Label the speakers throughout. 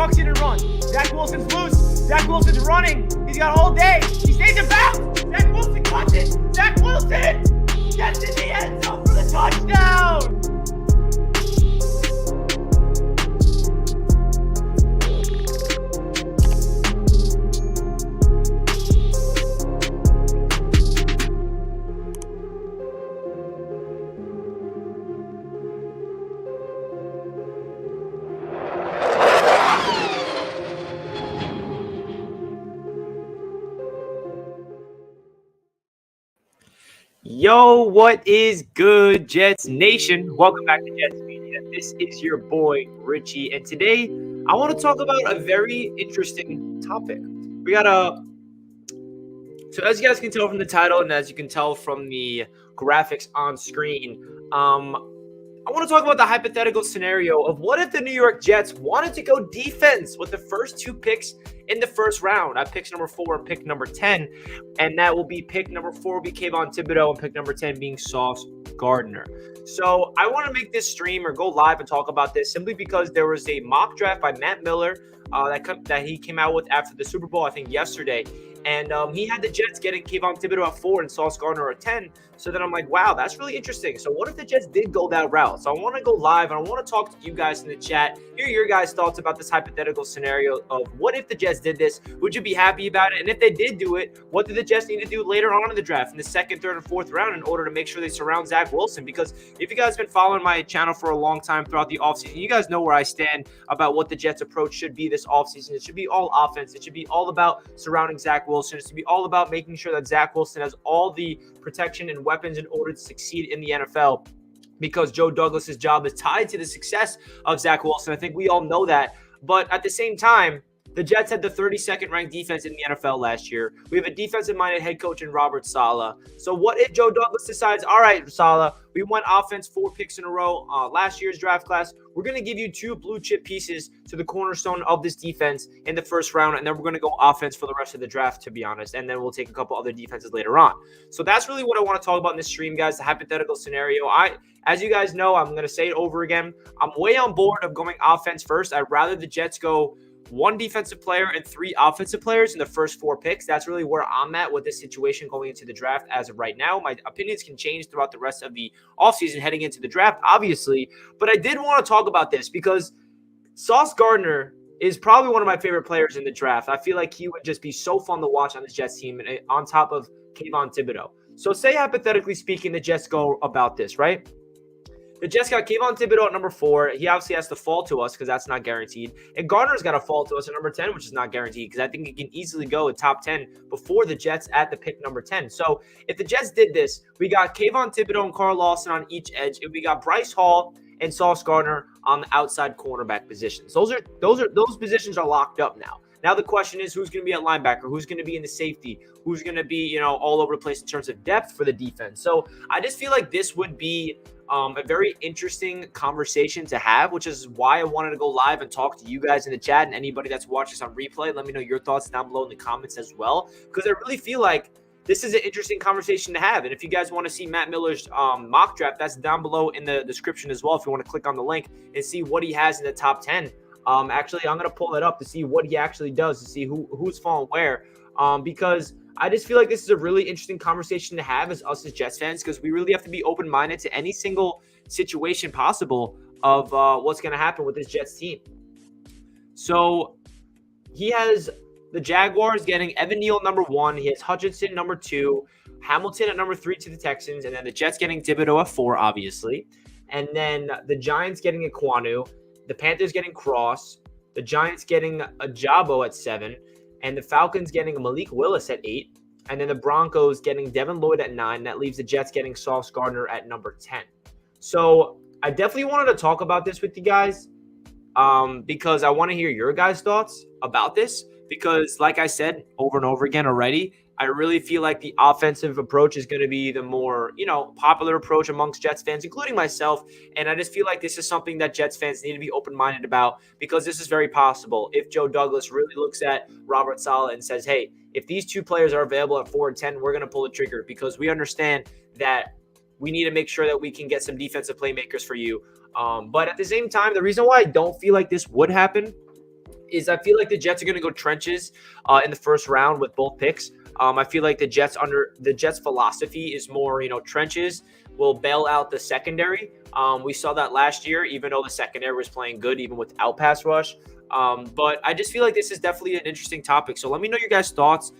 Speaker 1: tucks in and runs. Zach Wilson's loose. Zach Wilson's running. He's got all day. He stays in bounds. Zach Wilson cuts it. Zach Wilson gets in the end zone for the touchdown. Yo, what is good, Jets Nation? Welcome back to Jets Media. This is your boy, Richie, and today I want to talk about a very interesting topic. So as you guys can tell from the title and as you can tell from the graphics on screen, I want to talk about the hypothetical scenario of what if the New York Jets wanted to go defense with the first two picks in the first round. I picked number 4 and pick number 10, and that will be pick number 4 will be Kayvon Thibodeaux and pick number 10 being Sauce Gardner. So I want to make this stream or go live and talk about this simply because there was a mock draft by Matt Miller that he came out with after the Super Bowl, I think yesterday. And he had the Jets getting Kayvon Thibodeaux at 4 and Sauce Gardner at 10. So then I'm like, wow, that's really interesting. So what if the Jets did go that route? So I want to go live and I want to talk to you guys in the chat, hear your guys' thoughts about this hypothetical scenario of what if the Jets did this? Would you be happy about it? And if they did do it, what did the Jets need to do later on in the draft in the second, third, and fourth round in order to make sure they surround Zach Wilson? Because if you guys have been following my channel for a long time throughout the offseason, you guys know where I stand about what the Jets' approach should be this offseason. It should be all offense. It should be all about surrounding Zach Wilson. It should be all about making sure that Zach Wilson has all the protection and weapons in order to succeed in the NFL, because Joe Douglas's job is tied to the success of Zach Wilson. I think we all know that. But at the same time, the Jets had the 32nd ranked defense in the NFL last year. We have a defensive-minded head coach in Robert Saleh. So what if Joe Douglas decides, all right, Saleh, we went offense 4 picks in a row last year's draft class. We're going to give you 2 blue-chip pieces to the cornerstone of this defense in the first round, and then we're going to go offense for the rest of the draft, to be honest, and then we'll take a couple other defenses later on. So that's really what I want to talk about in this stream, guys, the hypothetical scenario. As you guys know, I'm going to say it over again. I'm way on board of going offense first. I'd rather the Jets go 1 defensive player and 3 offensive players in the first 4 picks. That's really where I'm at with this situation going into the draft as of right now. My opinions can change throughout the rest of the offseason heading into the draft, obviously. But I did want to talk about this because Sauce Gardner is probably one of my favorite players in the draft. I feel like he would just be so fun to watch on this Jets team and on top of Kayvon Thibodeaux. So say, hypothetically speaking, the Jets go about this, right? The Jets got Kayvon Thibodeaux at number 4. He obviously has to fall to us because that's not guaranteed. And Gardner's got to fall to us at number 10, which is not guaranteed because I think he can easily go at top 10 before the Jets at the pick number 10. So if the Jets did this, we got Kayvon Thibodeaux and Carl Lawson on each edge. And we got Bryce Hall and Sauce Gardner on the outside cornerback positions. Those positions are locked up now. Now the question is, who's going to be at linebacker? Who's going to be in the safety? Who's going to be, all over the place in terms of depth for the defense? So I just feel like this would be a very interesting conversation to have, which is why I wanted to go live and talk to you guys in the chat and anybody that's watching this on replay. Let me know your thoughts down below in the comments as well, because I really feel like this is an interesting conversation to have. And if you guys want to see Matt Miller's mock draft, that's down below in the description as well if you want to click on the link and see what he has in the top 10. Actually, I'm going to pull it up to see what he actually does, to see who's falling where, because I just feel like this is a really interesting conversation to have as us as Jets fans, because we really have to be open-minded to any single situation possible of what's going to happen with this Jets team. So he has the Jaguars getting Evan Neal number 1. He has Hutchinson number 2, Hamilton at number 3 to the Texans, and then the Jets getting Thibodeaux at 4, obviously. And then the Giants getting Ekwonu, the Panthers getting Cross, the Giants getting Ajabo at 7, and the Falcons getting Malik Willis at 8, and then the Broncos getting Devin Lloyd at 9. That leaves the Jets getting Sauce Gardner at number 10. So I definitely wanted to talk about this with you guys because I want to hear your guys' thoughts about this, because like I said over and over again already, I really feel like the offensive approach is going to be the more, popular approach amongst Jets fans, including myself. And I just feel like this is something that Jets fans need to be open-minded about, because this is very possible. If Joe Douglas really looks at Robert Saleh and says, hey, if these 2 players are available at 4 and 10, we're going to pull the trigger, because we understand that we need to make sure that we can get some defensive playmakers for you. But at the same time, the reason why I don't feel like this would happen is I feel like the Jets are going to go trenches in the first round with both picks. I feel like the Jets philosophy is more, trenches will bail out the secondary. We saw that last year, even though the secondary was playing good, even without pass rush. But I just feel like this is definitely an interesting topic. So let me know your guys' thoughts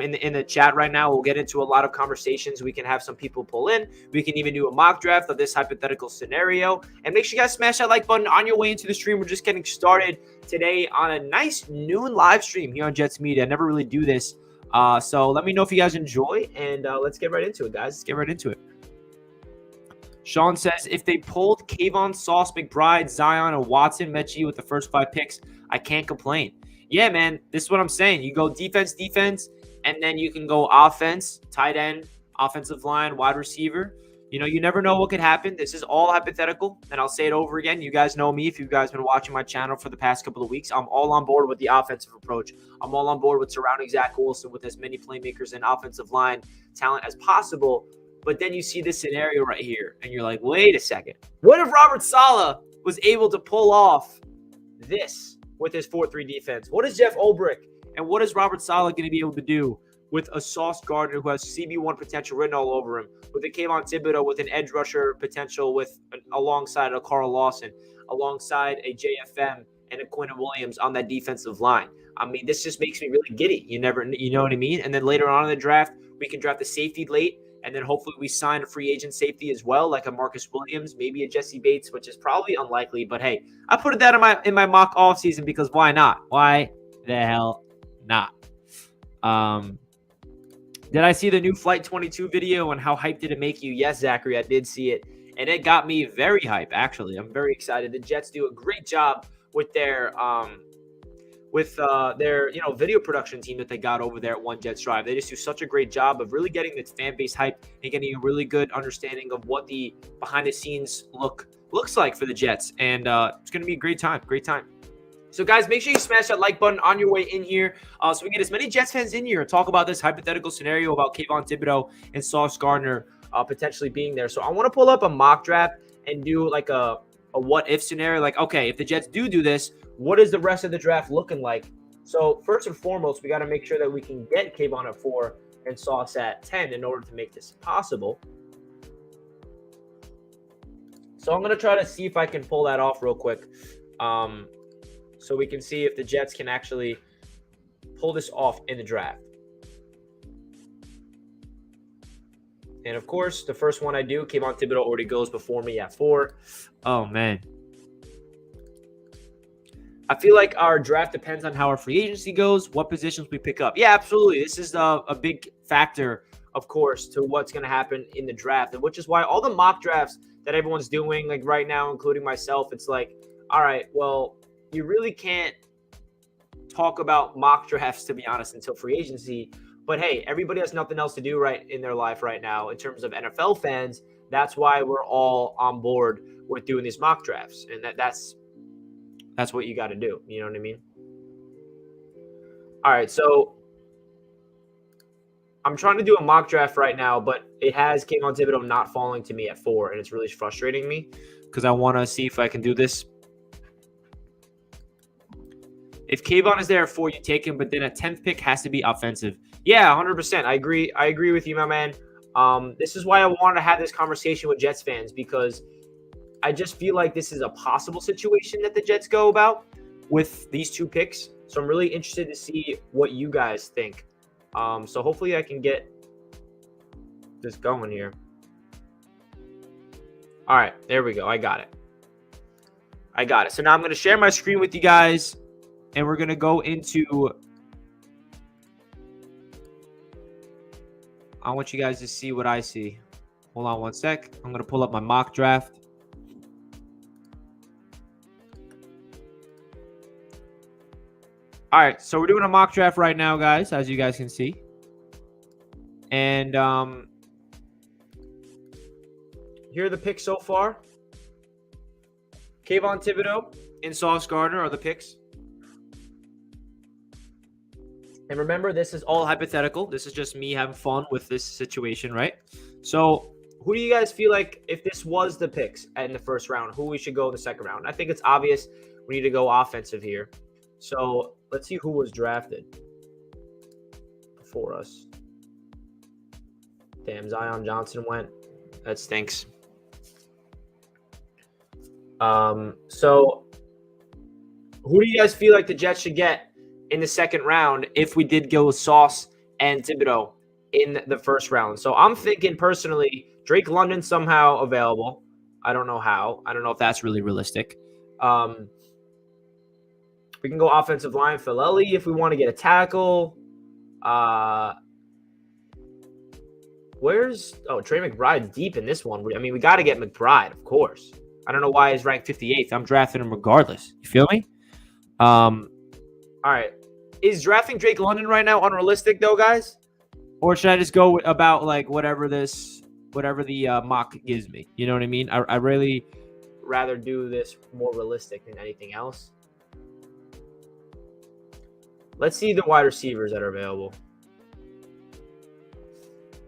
Speaker 1: in the chat right now. We'll get into a lot of conversations. We can have some people pull in. We can even do a mock draft of this hypothetical scenario. And make sure you guys smash that like button on your way into the stream. We're just getting started today on a nice noon live stream here on Jets Media. I never really do this. So let me know if you guys enjoy, and let's get right into it, guys. Let's get right into it. Sean says, if they pulled Kayvon, Sauce, McBride, Zion, or Watson, Mechie with the first 5 picks, I can't complain. Yeah, man, this is what I'm saying. You go defense, and then you can go offense, tight end, offensive line, wide receiver. You never know what could happen. This is all hypothetical, and I'll say it over again. You guys know me. If you guys have been watching my channel for the past couple of weeks, I'm all on board with the offensive approach. I'm all on board with surrounding Zach Wilson with as many playmakers and offensive line talent as possible. But then you see this scenario right here, and you're like, wait a second. What if Robert Saleh was able to pull off this with his 4-3 defense? What is Jeff Ulbrich, and what is Robert Saleh going to be able to do with a Sauce Gardner who has CB1 potential written all over him, with a Kayvon Thibodeaux with an edge rusher potential alongside a Carl Lawson, alongside a JFM and a Quinn Williams on that defensive line? I mean, this just makes me really giddy. You know what I mean? And then later on in the draft, we can draft a safety late. And then hopefully we sign a free agent safety as well, like a Marcus Williams, maybe a Jesse Bates, which is probably unlikely. But hey, I put that in my mock offseason because why not? Why the hell not? Did I see the new Flight 22 video, and how hyped did it make you? Yes, Zachary, I did see it. And it got me very hyped, actually. I'm very excited. The Jets do a great job with their video production team that they got over there at One Jets Drive. They just do such a great job of really getting the fan base hype and getting a really good understanding of what the behind the scenes looks like for the Jets. And it's going to be a great time. So guys, make sure you smash that like button on your way in here so we get as many Jets fans in here and talk about this hypothetical scenario about Kayvon Thibodeaux and Sauce Gardner potentially being there. So I want to pull up a mock draft and do like a what if scenario. Like, okay, if the Jets do this, what is the rest of the draft looking like? So first and foremost, we got to make sure that we can get Kayvon at 4 and Sauce at 10 in order to make this possible. So I'm going to try to see if I can pull that off real quick, so we can see if the Jets can actually pull this off in the draft. And of course, the first one I do, Kayvon Thibodeaux already goes before me at 4. Oh, man. I feel like our draft depends on how our free agency goes, what positions we pick up. Yeah, absolutely. This is a big factor, of course, to what's going to happen in the draft, and which is why all the mock drafts that everyone's doing, like right now, including myself, it's like, all right, well, you really can't talk about mock drafts, to be honest, until free agency. But hey, everybody has nothing else to do right in their life right now in terms of NFL fans. That's why we're all on board with doing these mock drafts, and that's what you got to do. You know what I mean? All right, so I'm trying to do a mock draft right now, but it has Kayvon Thibodeaux not falling to me at 4, and it's really frustrating me because I want to see if I can do this. If Kayvon is there at 4, you take him, but then a 10th pick has to be offensive. Yeah, 100%. I agree with you, my man. This is why I wanted to have this conversation with Jets fans, because I just feel like this is a possible situation that the Jets go about with these 2 picks. So I'm really interested to see what you guys think. So hopefully I can get this going here. All right, there we go. I got it. So now I'm going to share my screen with you guys, and we're going to go into – I want you guys to see what I see. Hold on one sec. I'm going to pull up my mock draft. All right, so we're doing a mock draft right now, guys, as you guys can see. And here are the picks so far. Kayvon Thibodeaux and Sauce Gardner are the picks. And remember, this is all hypothetical. This is just me having fun with this situation, right? So who do you guys feel like, if this was the picks in the first round, who we should go in the second round? I think it's obvious we need to go offensive here. So let's see who was drafted before us. Damn, Zion Johnson went. That stinks. So who do you guys feel like the Jets should get in the second round if we did go with Sauce and Thibodeau in the first round? So I'm thinking personally, Drake London somehow available. I don't know how. I don't know if that's really realistic. We can go offensive line, Filelli, if we want to get a tackle. Trey McBride deep in this one. I mean, we got to get McBride, of course. I don't know why he's ranked 58th. I'm drafting him regardless. You feel me? All right. Is drafting Drake London right now unrealistic, though, guys? Or should I just go about like whatever the mock gives me? You know what I mean? I really rather do this more realistic than anything else. Let's see the wide receivers that are available.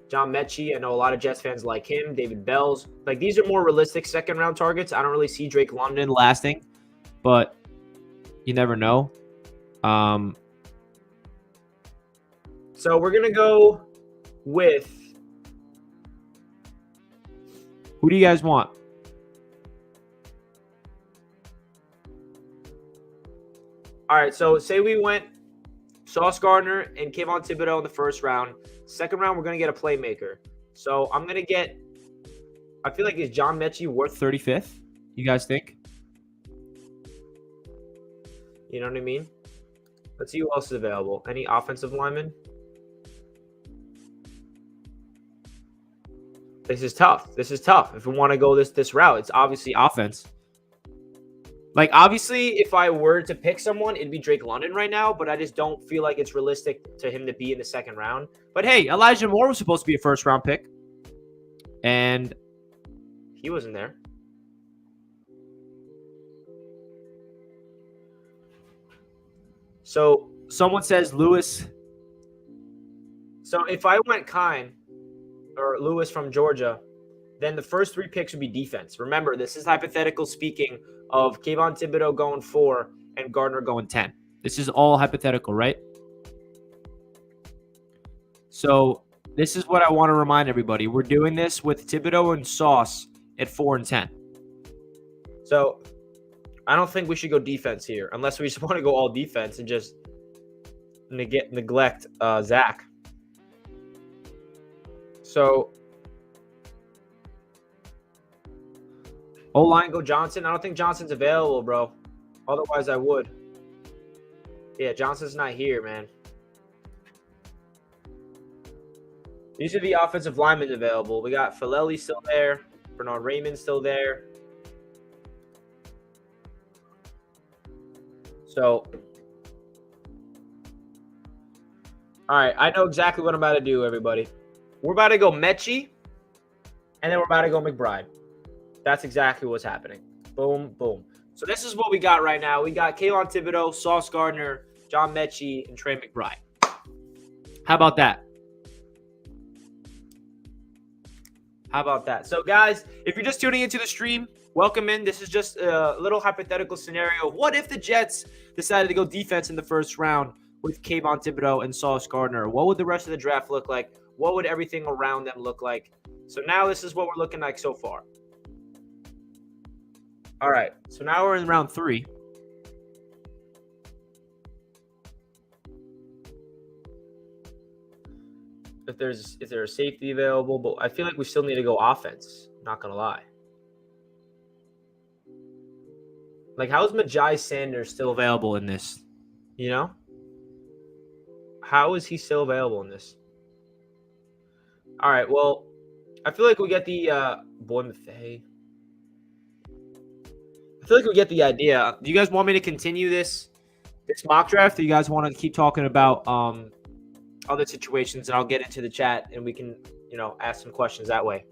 Speaker 1: John Mechie, I know a lot of Jets fans like him. David Bells. Like, these are more realistic second-round targets. I don't really see Drake London lasting, but you never know. So we're going to go with – who do you guys want? All right, so say we went Sauce Gardner and Kayvon Thibodeau in the first round. Second round, we're going to get a playmaker. So I'm going to get – I feel like, is John Mechie worth 35th? You guys think? You know what I mean? Let's see who else is available. Any offensive linemen? This is tough. This is tough. If we want to go this route, it's obviously offense. Like, obviously, if I were to pick someone, it'd be Drake London right now, but I just don't feel like it's realistic to him to be in the second round. But hey, Elijah Moore was supposed to be a first-round pick, and he wasn't there. So someone says Lewis. So if I went Kine or Lewis from Georgia, then the first three picks would be defense. Remember, this is hypothetical speaking of Kayvon Thibodeau going 4 and Gardner going 10. This is all hypothetical, right? So this is what I want to remind everybody. We're doing this with Thibodeau and Sauce at 4 and 10. So I don't think we should go defense here unless we just want to go all defense and just neglect Zach. So O-line, go Johnson. I don't think Johnson's available, bro. Otherwise, I would. Yeah, Johnson's not here, man. These are the offensive linemen available. We got Filelli still there. Bernard Raymond still there. So, all right. I know exactly what I'm about to do, everybody. We're about to go Mechie, and then we're about to go McBride. That's exactly what's happening. Boom, boom. So this is what we got right now. We got Kayvon Thibodeau, Sauce Gardner, John Mechie, and Trey McBride. How about that? How about that? So, guys, if you're just tuning into the stream, welcome in. This is just a little hypothetical scenario. What if the Jets decided to go defense in the first round with Kayvon Thibodeau and Sauce Gardner? What would the rest of the draft look like? What would everything around them look like? So now this is what we're looking like so far. All right, so now we're in round 3. If there's a safety available, but I feel like we still need to go offense. Not gonna lie. Like, how is Majai Sanders still available in this? You know, how is he still available in this? All right, well, I feel like we get the Boy Maffei. I feel like we get the idea. Do you guys want me to continue this mock draft, or you guys want to keep talking about other situations, and I'll get into the chat and we can, ask some questions that way.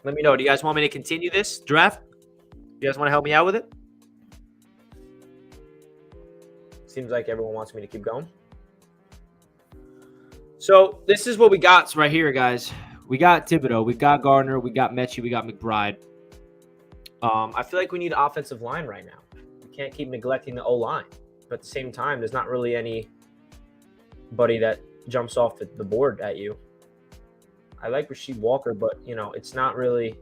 Speaker 1: Let me know. Do you guys want me to continue this draft? You guys want to help me out with it? Seems like everyone wants me to keep going. So this is what we got right here, guys. We got Thibodeau, we got Gardner, we got Mechie, we got McBride. I feel like we need offensive line right now. We can't keep neglecting the O-line. But at the same time, there's not really anybody that jumps off the board at you. I like Rasheed Walker, but, it's not really.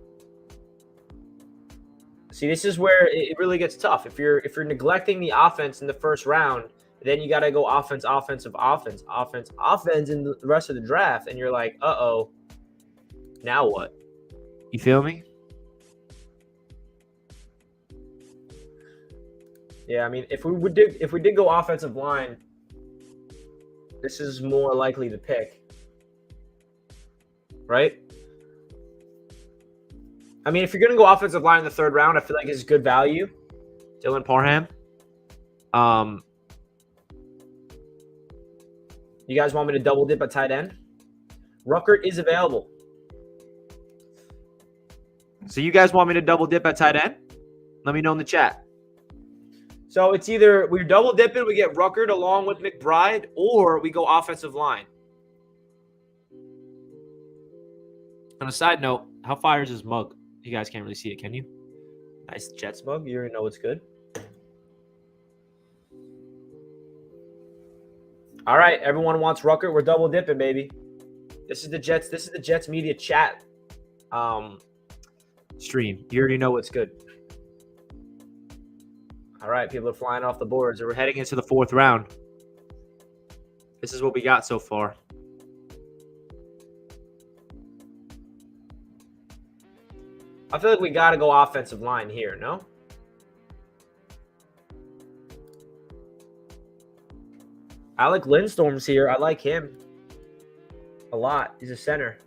Speaker 1: See, this is where it really gets tough. If you're neglecting the offense in the first round, then you got to go offense in the rest of the draft, and you're like, uh-oh, now what? You feel me? Yeah, I mean, if we did go offensive line, this is more likely the pick, right? I mean, if you're going to go offensive line in the third round, I feel like it's good value. Dylan Parham. You guys want me to double dip at tight end? Ruckert is available. So you guys want me to double dip at tight end? Let me know in the chat. So it's either we're double dipping, we get Ruckert along with McBride, or we go offensive line. On a side note, how fire is his mug? You guys can't really see it, can you? Nice Jets mug. You already know it's good. All right, everyone wants Ruckert. We're double dipping, baby. This is the Jets media chat stream. You already know what's good. All right, people are flying off the boards. We're heading into the fourth round. This is what we got so far. I feel like we got to go offensive line here, no? Alec Lindstorm's here. I like him a lot. He's a center.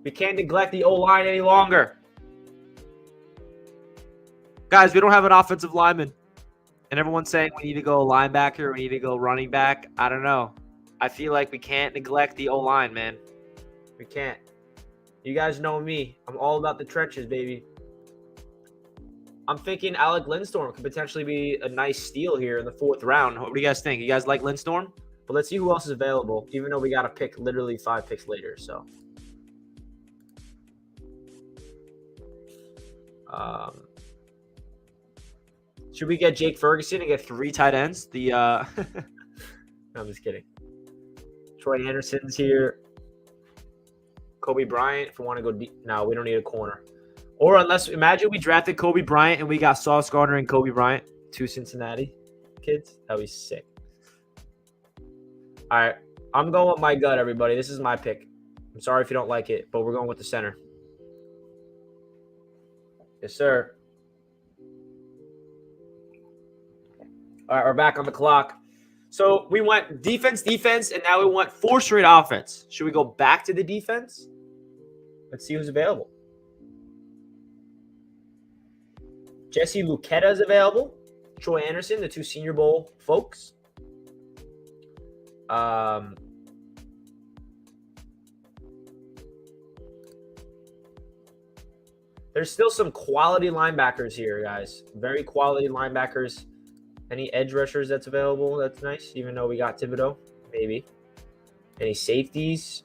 Speaker 1: We can't neglect the O-line any longer. Guys, we don't have an offensive lineman. And everyone's saying we need to go linebacker, we need to go running back. I don't know. I feel like we can't neglect the O-line, man. We can't. You guys know me. I'm all about the trenches, baby. I'm thinking Alec Lindstorm could potentially be a nice steal here in the fourth round. What do you guys think? You guys like Lindstorm? But let's see who else is available, even though we got to pick literally 5 picks later. So, should we get Jake Ferguson and get 3 tight ends? No, I'm just kidding. Troy Anderson's here. Kobe Bryant, if we want to go deep. No, we don't need a corner. Or unless, imagine we drafted Kobe Bryant and we got Sauce Gardner and Kobe Bryant, 2 Cincinnati kids. That would be sick. All right. I'm going with my gut, everybody. This is my pick. I'm sorry if you don't like it, but we're going with the center. Yes, sir. All right, we're back on the clock. So we went defense, and now we want 4 straight offense. Should we go back to the defense? Let's see who's available. Jesse Luketa is available. Troy Anderson, the 2 Senior Bowl folks. There's still some quality linebackers here, guys. Very quality linebackers. Any edge rushers that's available? That's nice, even though we got Thibodeau. Maybe. Any safeties?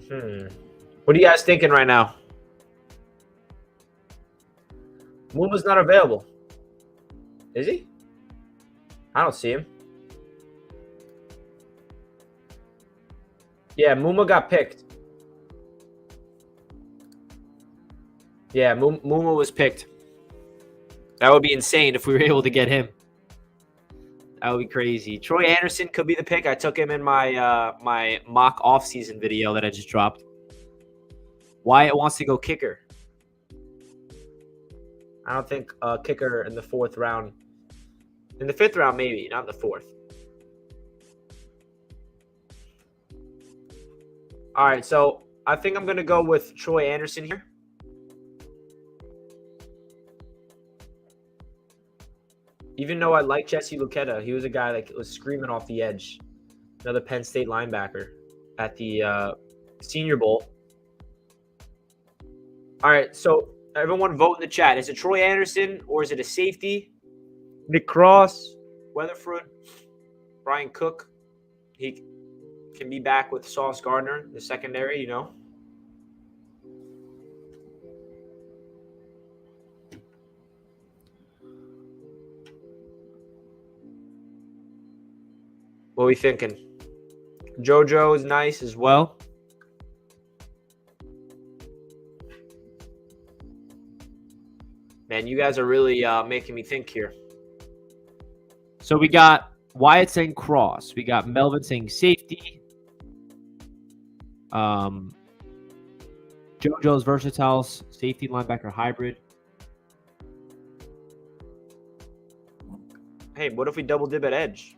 Speaker 1: What are you guys thinking right now? Muma's not available. Is he? I don't see him. Yeah, Muma got picked. Yeah, Muma was picked. That would be insane if we were able to get him. That would be crazy. Troy Anderson could be the pick. I took him in my my mock offseason video that I just dropped. Wyatt wants to go kicker. I don't think kicker in the 4th round. In the 5th round, maybe. Not in the 4th. All right, so I think I'm going to go with Troy Anderson here. Even though I like Jesse Luketa, he was a guy that was screaming off the edge. Another Penn State linebacker at the Senior Bowl. All right, so everyone vote in the chat. Is it Troy Anderson or is it a safety? Nick Cross, Weatherford, Brian Cook. can be back with Sauce Gardner, the secondary, you know. What are we thinking? JoJo is nice as well. Man, you guys are really making me think here. So we got Wyatt saying cross. We got Melvin saying safety. JoJo's versatile safety linebacker hybrid. Hey, what if we double dip at edge?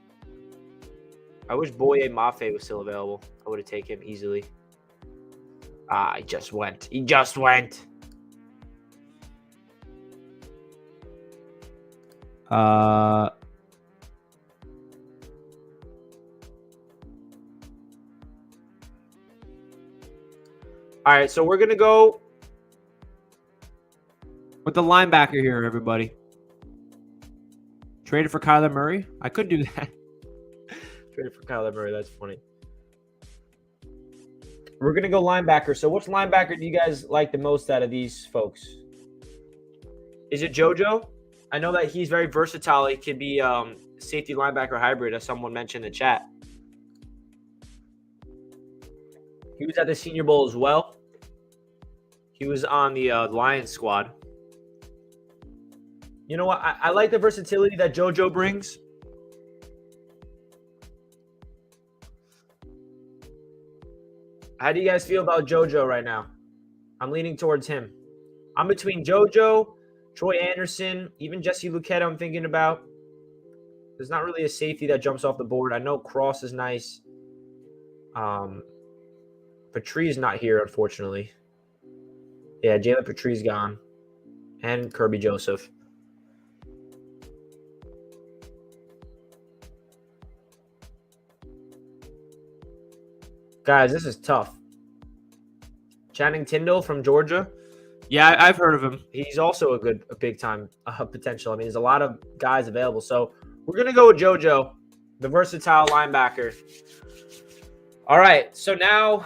Speaker 1: I wish Boye Mafe was still available. I would have taken him easily. He just went. He just went. All right, so we're going to go with the linebacker here, everybody. Traded for Kyler Murray? I could do that. Traded for Kyler Murray. That's funny. We're going to go linebacker. So which linebacker do you guys like the most out of these folks? Is it JoJo? I know that he's very versatile. He could be safety linebacker hybrid, as someone mentioned in the chat. He was at the Senior Bowl as well. He was on the Lions squad. You know what? I like the versatility that JoJo brings. How do you guys feel about JoJo right now? I'm leaning towards him. I'm between JoJo, Troy Anderson, even Jesse Luketa I'm thinking about. There's not really a safety that jumps off the board. I know Cross is nice. Patri's not here, unfortunately. Yeah, Jalen Patri's gone. And Kirby Joseph. Guys, this is tough. Channing Tindall from Georgia. Yeah, I've heard of him. He's also a big-time potential. I mean, there's a lot of guys available. So we're going to go with JoJo, the versatile linebacker. All right, so now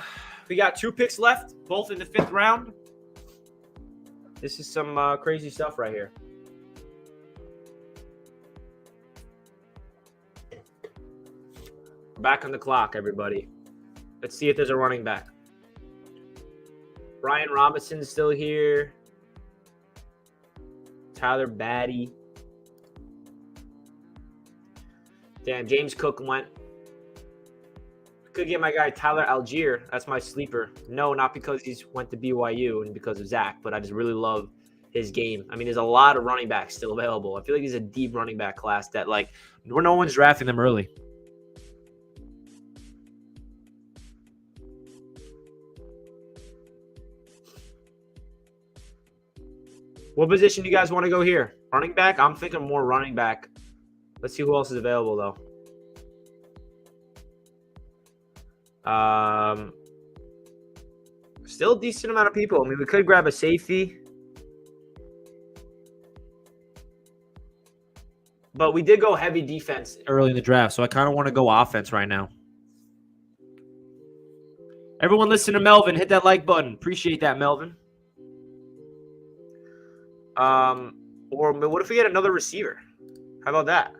Speaker 1: we got 2 picks left, both in the 5th round. This is some crazy stuff right here. Back on the clock, everybody. Let's see if there's a running back. Brian Robinson's still here. Tyler Batty. Damn, James Cook went. Could get my guy Tyler Algier. That's my sleeper. No, not because he's went to BYU and because of Zach, but I just really love his game. I mean, there's a lot of running backs still available. I feel like there's a deep running back class that, like, no one's drafting them early. What position do you guys want to go here? Running back? I'm thinking more running back. Let's see who else is available, though. Still a decent amount of people. I mean, we could grab a safety. But we did go heavy defense early in the draft, so I kind of want to go offense right now. Everyone listen to Melvin. Hit that like button. Appreciate that, Melvin. Or what if we get another receiver? How about that?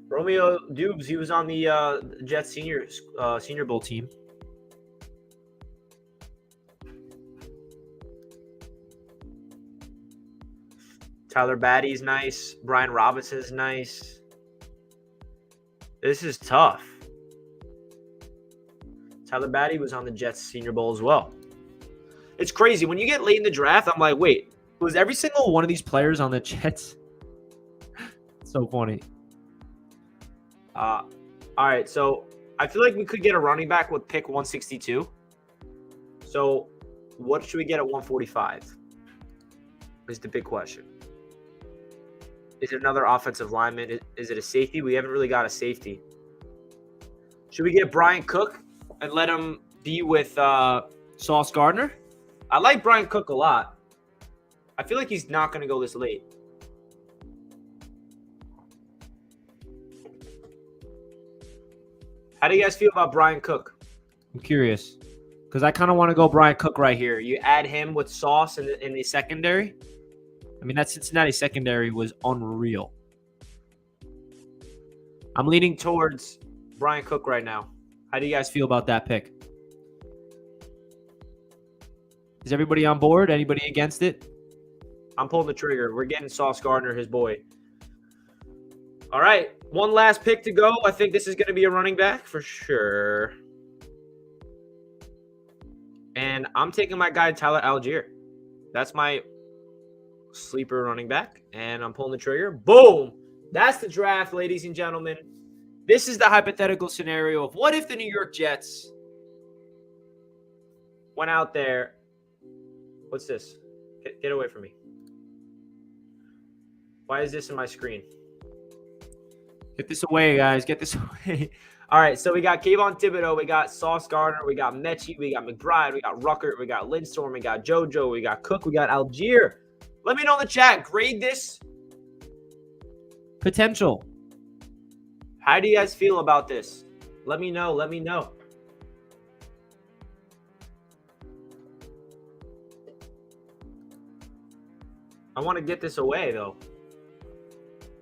Speaker 1: Romeo Dubes, he was on the Jets Senior Bowl team. Tyler Batty's nice. Brian Robinson's nice. This is tough. Tyler Batty was on the Jets Senior Bowl as well. It's crazy. When you get late in the draft, I'm like, wait, was every single one of these players on the Jets? So funny. All right, so I feel like we could get a running back with pick 162. So what should we get at 145? Is the big question. Is it another offensive lineman? Is it a safety? We haven't really got a safety. Should we get Brian Cook and let him be with Sauce Gardner? I like Brian Cook a lot. I feel like he's not going to go this late. How do you guys feel about Brian Cook? I'm curious because I kind of want to go Brian Cook right here. You add him with Sauce in the secondary. I mean, that Cincinnati secondary was unreal. I'm leaning towards Brian Cook right now. How do you guys feel about that pick? Is everybody on board? Anybody against it? I'm pulling the trigger. We're getting Sauce Gardner, his boy. All right. One last pick to go. I think this is going to be a running back for sure. And I'm taking my guy, Tyler Algier. That's my sleeper running back. And I'm pulling the trigger. Boom. That's the draft, ladies and gentlemen. This is the hypothetical scenario of what if the New York Jets went out there. What's this? Get away from me. Why is this in my screen? Get this away, guys. Get this away. All right, so we got Kayvon Thibodeau, we got Sauce Gardner, we got Mechie, we got McBride, we got Ruckert, we got Lindstorm, we got JoJo, we got Cook, we got Algier. Let me know in the chat. Grade this. Potential. How do you guys feel about this? Let me know. Let me know. I want to get this away, though.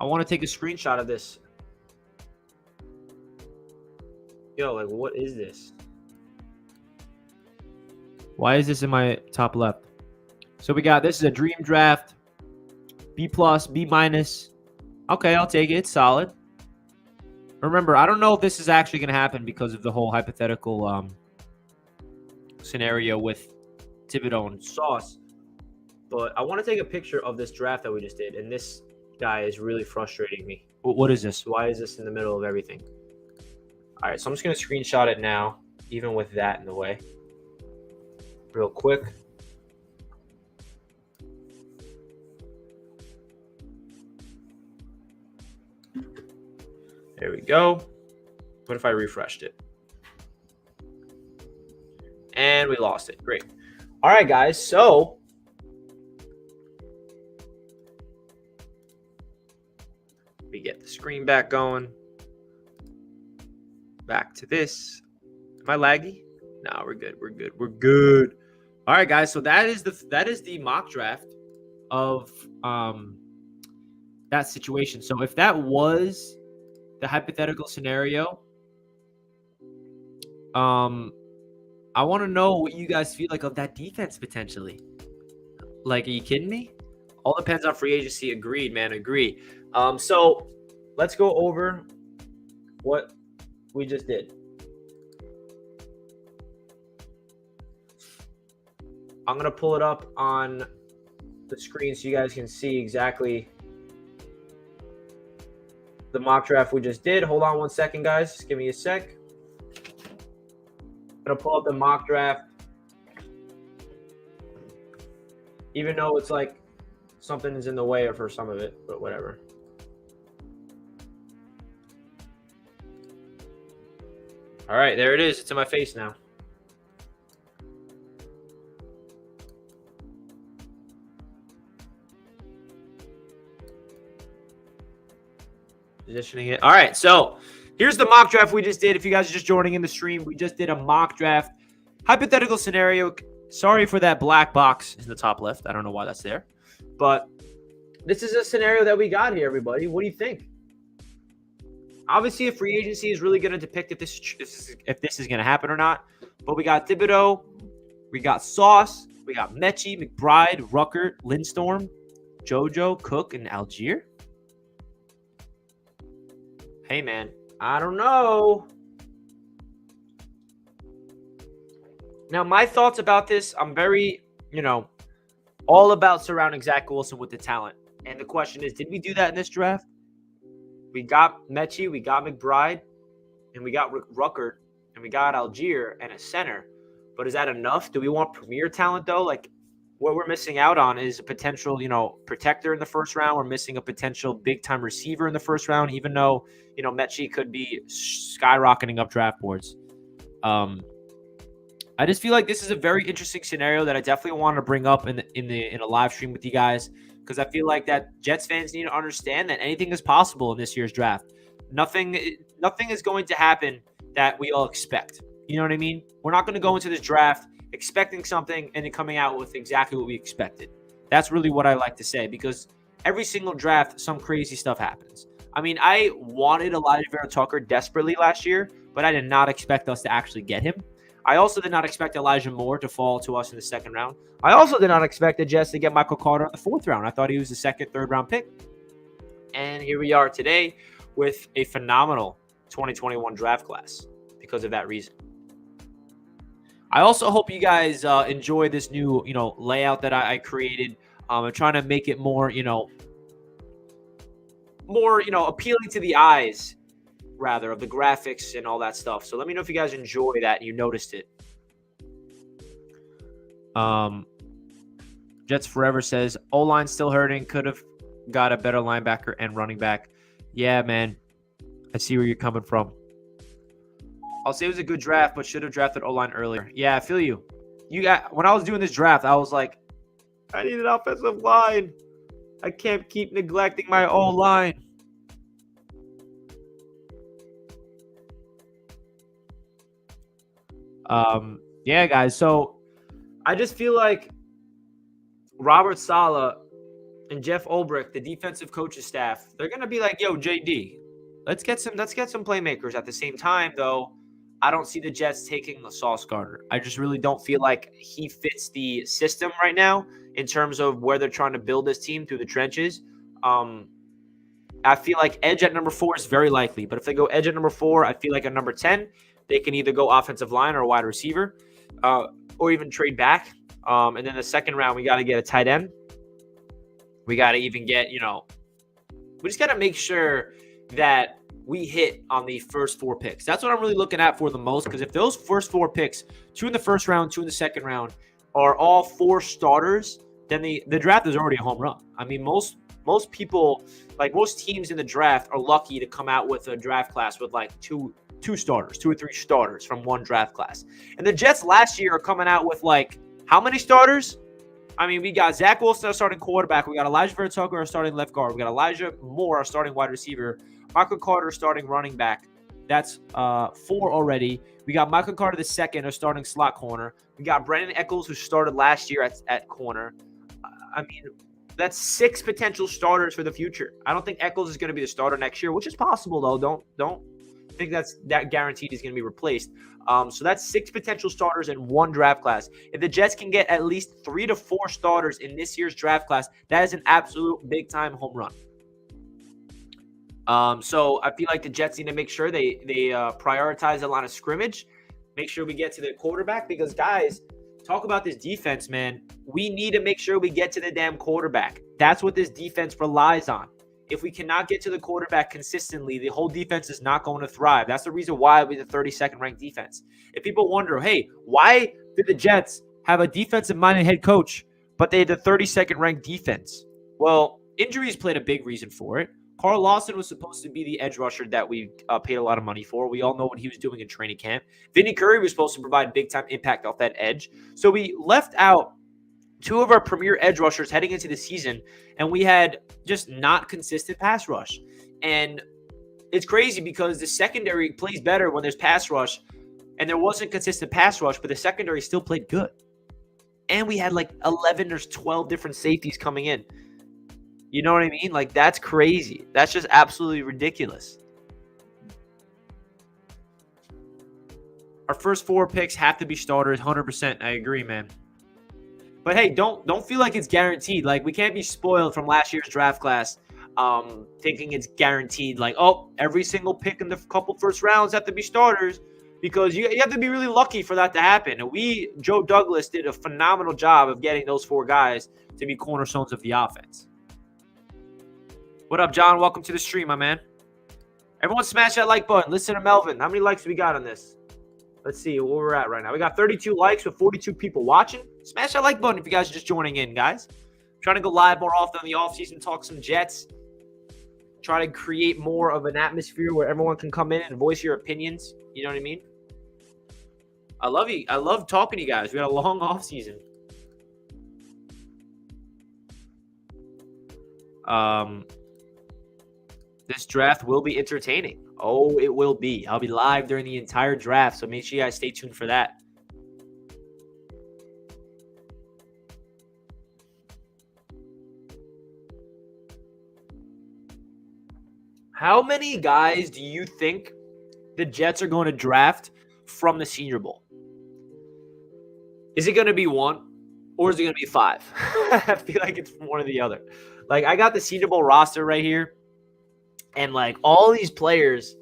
Speaker 1: I want to take a screenshot of this. Yo, like, what is this? Why is this in my top left? So we got, this is a dream draft. B+, B-. Okay, I'll take it. It's solid. Remember, I don't know if this is actually going to happen because of the whole hypothetical scenario with Thibodeau and Sauce. But I want to take a picture of this draft that we just did. And this guy is really frustrating me. What is this? Why is this in the middle of everything? All right, so I'm just going to screenshot it now, even with that in the way. Real quick. There we go. What if I refreshed it? And we lost it. Great. All right, guys. So we get the screen back going. Back to this. Am I laggy? No, we're good. We're good. We're good. All right, guys. So that is the mock draft of that situation. So if that was the hypothetical scenario, I want to know what you guys feel like of that defense potentially. Like, are you kidding me? All depends on free agency. Agreed, man. Agree. So let's go over what we just did. I'm going to pull it up on the screen so you guys can see exactly the mock draft we just did. Hold on one second, guys. Just give me a sec. I'm going to pull up the mock draft. Even though it's like something is in the way for some of it, but whatever. All right, there it is. It's in my face now. Positioning it. All right, so here's the mock draft we just did. If you guys are just joining in the stream, we just did a mock draft. Hypothetical scenario. Sorry for that black box in the top left. I don't know why that's there. But this is a scenario that we got here, everybody. What do you think? Obviously, a free agency is really going to depict if this is going to happen or not. But we got Thibodeau, we got Sauce, we got Mechie, McBride, Ruckert, Lindstorm, JoJo, Cook, and Algier. Hey, man, I don't know. Now, my thoughts about this, I'm very, all about surrounding Zach Wilson with the talent. And the question is, did we do that in this draft? We got Mechie, we got McBride, and we got Ruckert, and we got Algier and a center. But is that enough? Do we want premier talent, though? Like, what we're missing out on is a potential, protector in the first round. We're missing a potential big-time receiver in the first round, even though, Mechie could be skyrocketing up draft boards. I just feel like this is a very interesting scenario that I definitely want to bring up in a live stream with you guys, because I feel like that Jets fans need to understand that anything is possible in this year's draft. Nothing is going to happen that we all expect. You know what I mean? We're not going to go into this draft expecting something and then coming out with exactly what we expected. That's really what I like to say, because every single draft, some crazy stuff happens. I mean, I wanted Elijah Vera Tucker desperately last year, but I did not expect us to actually get him. I also did not expect Elijah Moore to fall to us in the second round. I also did not expect the Jets to get Michael Carter in the fourth round. I thought he was the second, third round pick. And here we are today with a phenomenal 2021 draft class because of that reason. I also hope you guys enjoy this new, layout that I created. I'm trying to make it more, appealing to the eyes, rather, of the graphics and all that stuff. So let me know if you guys enjoy that and you noticed it. Jets Forever says, O-line still hurting. Could have got a better linebacker and running back. Yeah, man. I see where you're coming from. I'll say it was a good draft, but should have drafted O-line earlier. Yeah, I feel you. When I was doing this draft, I was like, I need an offensive line. I can't keep neglecting my O-line. Yeah, guys. So I just feel like Robert Saleh and Jeff Ulbrich, the defensive coaching staff, they're gonna be like, "Yo, JD, let's get some playmakers." At the same time, though, I don't see the Jets taking the Sauce Gardner. I just really don't feel like he fits the system right now in terms of where they're trying to build this team through the trenches. I feel like edge at number 4 is very likely, but if they go edge at number 4, I feel like at number 10, they can either go offensive line or wide receiver, or even trade back. And then the second round, we got to get a tight end. We got to even get, we just got to make sure that we hit on the first 4 picks. That's what I'm really looking at for the most, because if those first 4 picks, 2 in the first round, 2 in the second round, are all 4 starters, then the draft is already a home run. I mean, most people, like most teams in the draft, are lucky to come out with a draft class with like two starters, 2 or 3 starters from one draft class. And the Jets last year are coming out with like how many starters? I mean, we got Zach Wilson, our starting quarterback. We got Elijah Vera Tucker, our starting left guard. We got Elijah Moore, our starting wide receiver. Michael Carter, starting running back. That's 4 already. We got Michael Carter II, our starting slot corner. We got Brandon Echols, who started last year at corner. I mean, that's 6 potential starters for the future. I don't think Echols is going to be the starter next year, which is possible, though. Don't think that guaranteed is going to be replaced. So that's 6 potential starters in one draft class. If the Jets can get at least 3 to 4 starters in this year's draft class, that is an absolute big-time home run. So I feel like the Jets need to make sure they prioritize the line of scrimmage, make sure we get to the quarterback, because, guys, talk about this defense, man. We need to make sure we get to the damn quarterback. That's what this defense relies on. If we cannot get to the quarterback consistently, the whole defense is not going to thrive. That's the reason why we're the 32nd ranked defense. If people wonder, hey, why did the Jets have a defensive-minded head coach, but they had the 32nd ranked defense? Well, injuries played a big reason for it. Carl Lawson was supposed to be the edge rusher that we paid a lot of money for. We all know what he was doing in training camp. Vinny Curry was supposed to provide big-time impact off that edge. So we left out 2 of our premier edge rushers heading into the season, and we had just not consistent pass rush. And it's crazy because the secondary plays better when there's pass rush, and there wasn't consistent pass rush, but the secondary still played good. And we had like 11 or 12 different safeties coming in. You know what I mean? Like, that's crazy. That's just absolutely ridiculous. Our first 4 picks have to be starters, 100%. I agree, man. But hey, don't feel like it's guaranteed. Like, we can't be spoiled from last year's draft class, thinking it's guaranteed. Like, oh, every single pick in the couple first rounds have to be starters, because you have to be really lucky for that to happen. And Joe Douglas did a phenomenal job of getting those 4 guys to be cornerstones of the offense. What up, John? Welcome to the stream, my man. Everyone smash that like button. Listen to Melvin. How many likes we got on this? Let's see where we're at right now. We got 32 likes with 42 people watching. Smash that like button if you guys are just joining in, guys. I'm trying to go live more often in the offseason, talk some Jets. Try to create more of an atmosphere where everyone can come in and voice your opinions. You know what I mean? I love you. I love talking to you guys. We had a long offseason. This draft will be entertaining. Oh, it will be. I'll be live during the entire draft, so make sure you guys stay tuned for that. How many guys do you think the Jets are going to draft from the Senior Bowl? Is it going to be one or is it going to be five? I feel like it's one or the other. Like, I got the Senior Bowl roster right here, and like all these players,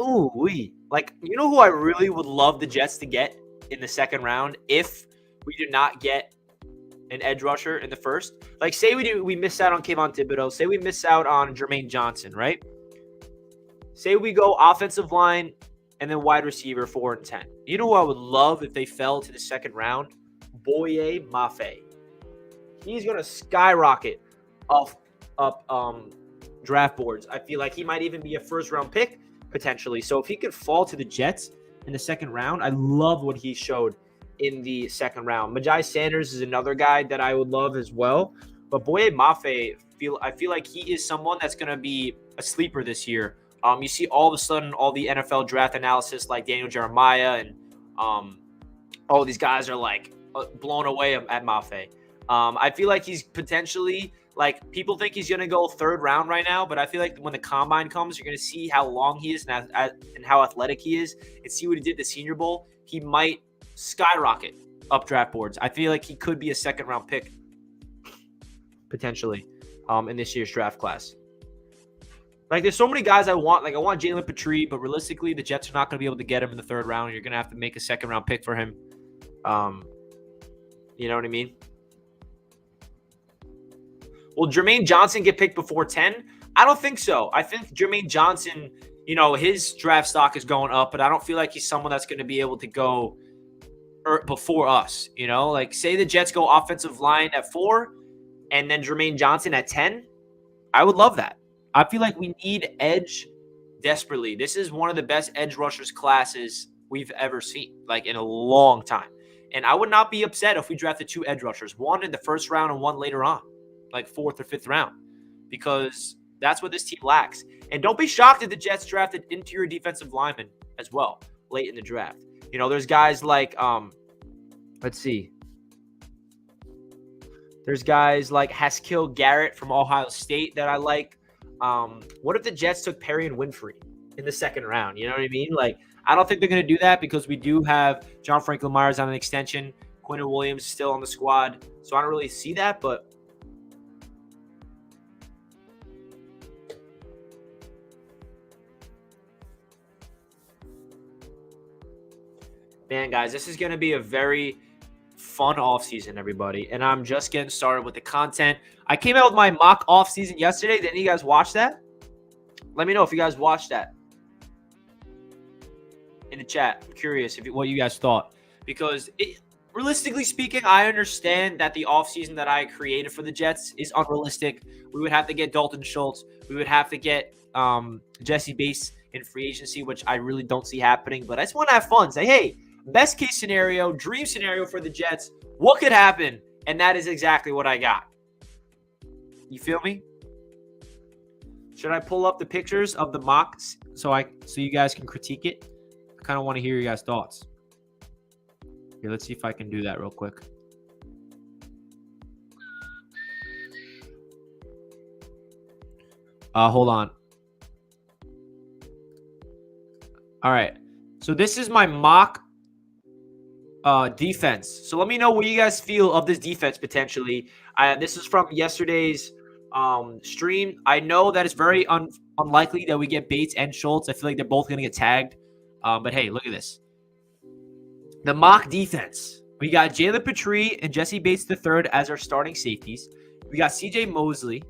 Speaker 1: ooh, like, you know who I really would love the Jets to get in the second round if we do not get an edge rusher in the first? Like, say we miss out on Kayvon Thibodeau, say we miss out on Jermaine Johnson, right? Say we go offensive line and then wide receiver 4 and 10. You know who I would love if they fell to the second round? Boye Mafe. He's going to skyrocket up draft boards. I feel like he might even be a first-round pick potentially. So if he could fall to the Jets in the second round, I love what he showed in the second round. Majai Sanders is another guy that I would love as well. But Boye Mafe, I feel like he is someone that's going to be a sleeper this year. You see all of a sudden all the NFL draft analysis like Daniel Jeremiah and all these guys are like blown away at Mafe. I feel like he's potentially, like, people think he's going to go third round right now, but I feel like when the combine comes, you're going to see how long he is and how athletic he is and see what he did the Senior Bowl. He might skyrocket up draft boards. I feel like he could be a second round pick potentially in this year's draft class. Like, there's so many guys I want. Like, I want Jalen Petrie, but realistically, the Jets are not going to be able to get him in the third round. You're going to have to make a second round pick for him. You know what I mean? Will Jermaine Johnson get picked before 10? I don't think so. I think Jermaine Johnson, you know, his draft stock is going up, but I don't feel like he's someone that's going to be able to go before us. You know, like, say the Jets go offensive line at 4 and then Jermaine Johnson at 10. I would love that. I feel like we need edge desperately. This is one of the best edge rushers classes we've ever seen, like, in a long time. And I would not be upset if we drafted 2 edge rushers, one in the first round and one later on, like 4th or 5th round, because that's what this team lacks. And don't be shocked if the Jets drafted interior defensive linemen as well late in the draft. You know, there's guys like, let's see. There's guys like Haskell Garrett from Ohio State that I like. What if the Jets took Perry and Winfrey in the second round? You know what I mean? Like, I don't think they're going to do that because we do have John Franklin Myers on an extension. Quentin Williams is still on the squad. So I don't really see that, but man, guys, this is going to be a very fun offseason, everybody. And I'm just getting started with the content. I came out with my mock offseason yesterday. Didn't you guys watch that? Let me know if you guys watched that in the chat. I'm curious what you guys thought. Because realistically speaking, I understand that the offseason that I created for the Jets is unrealistic. We would have to get Dalton Schultz. We would have to get Jesse Bates in free agency, which I really don't see happening. But I just want to have fun. Say, hey, best case scenario, dream scenario for the Jets. What could happen? And that is exactly what I got. You feel me? Should I pull up the pictures of the mocks so you guys can critique it? I kind of want to hear your guys' thoughts. Here, let's see if I can do that real quick. Hold on. All right. So this is my mock defense. So let me know what you guys feel of this defense potentially. This is from yesterday's stream. I know that it's very unlikely that we get Bates and Schultz. I feel like they're both going to get tagged. But hey, look at this. The mock defense. We got Jalen Petrie and Jesse Bates III as our starting safeties. We got CJ Mosley.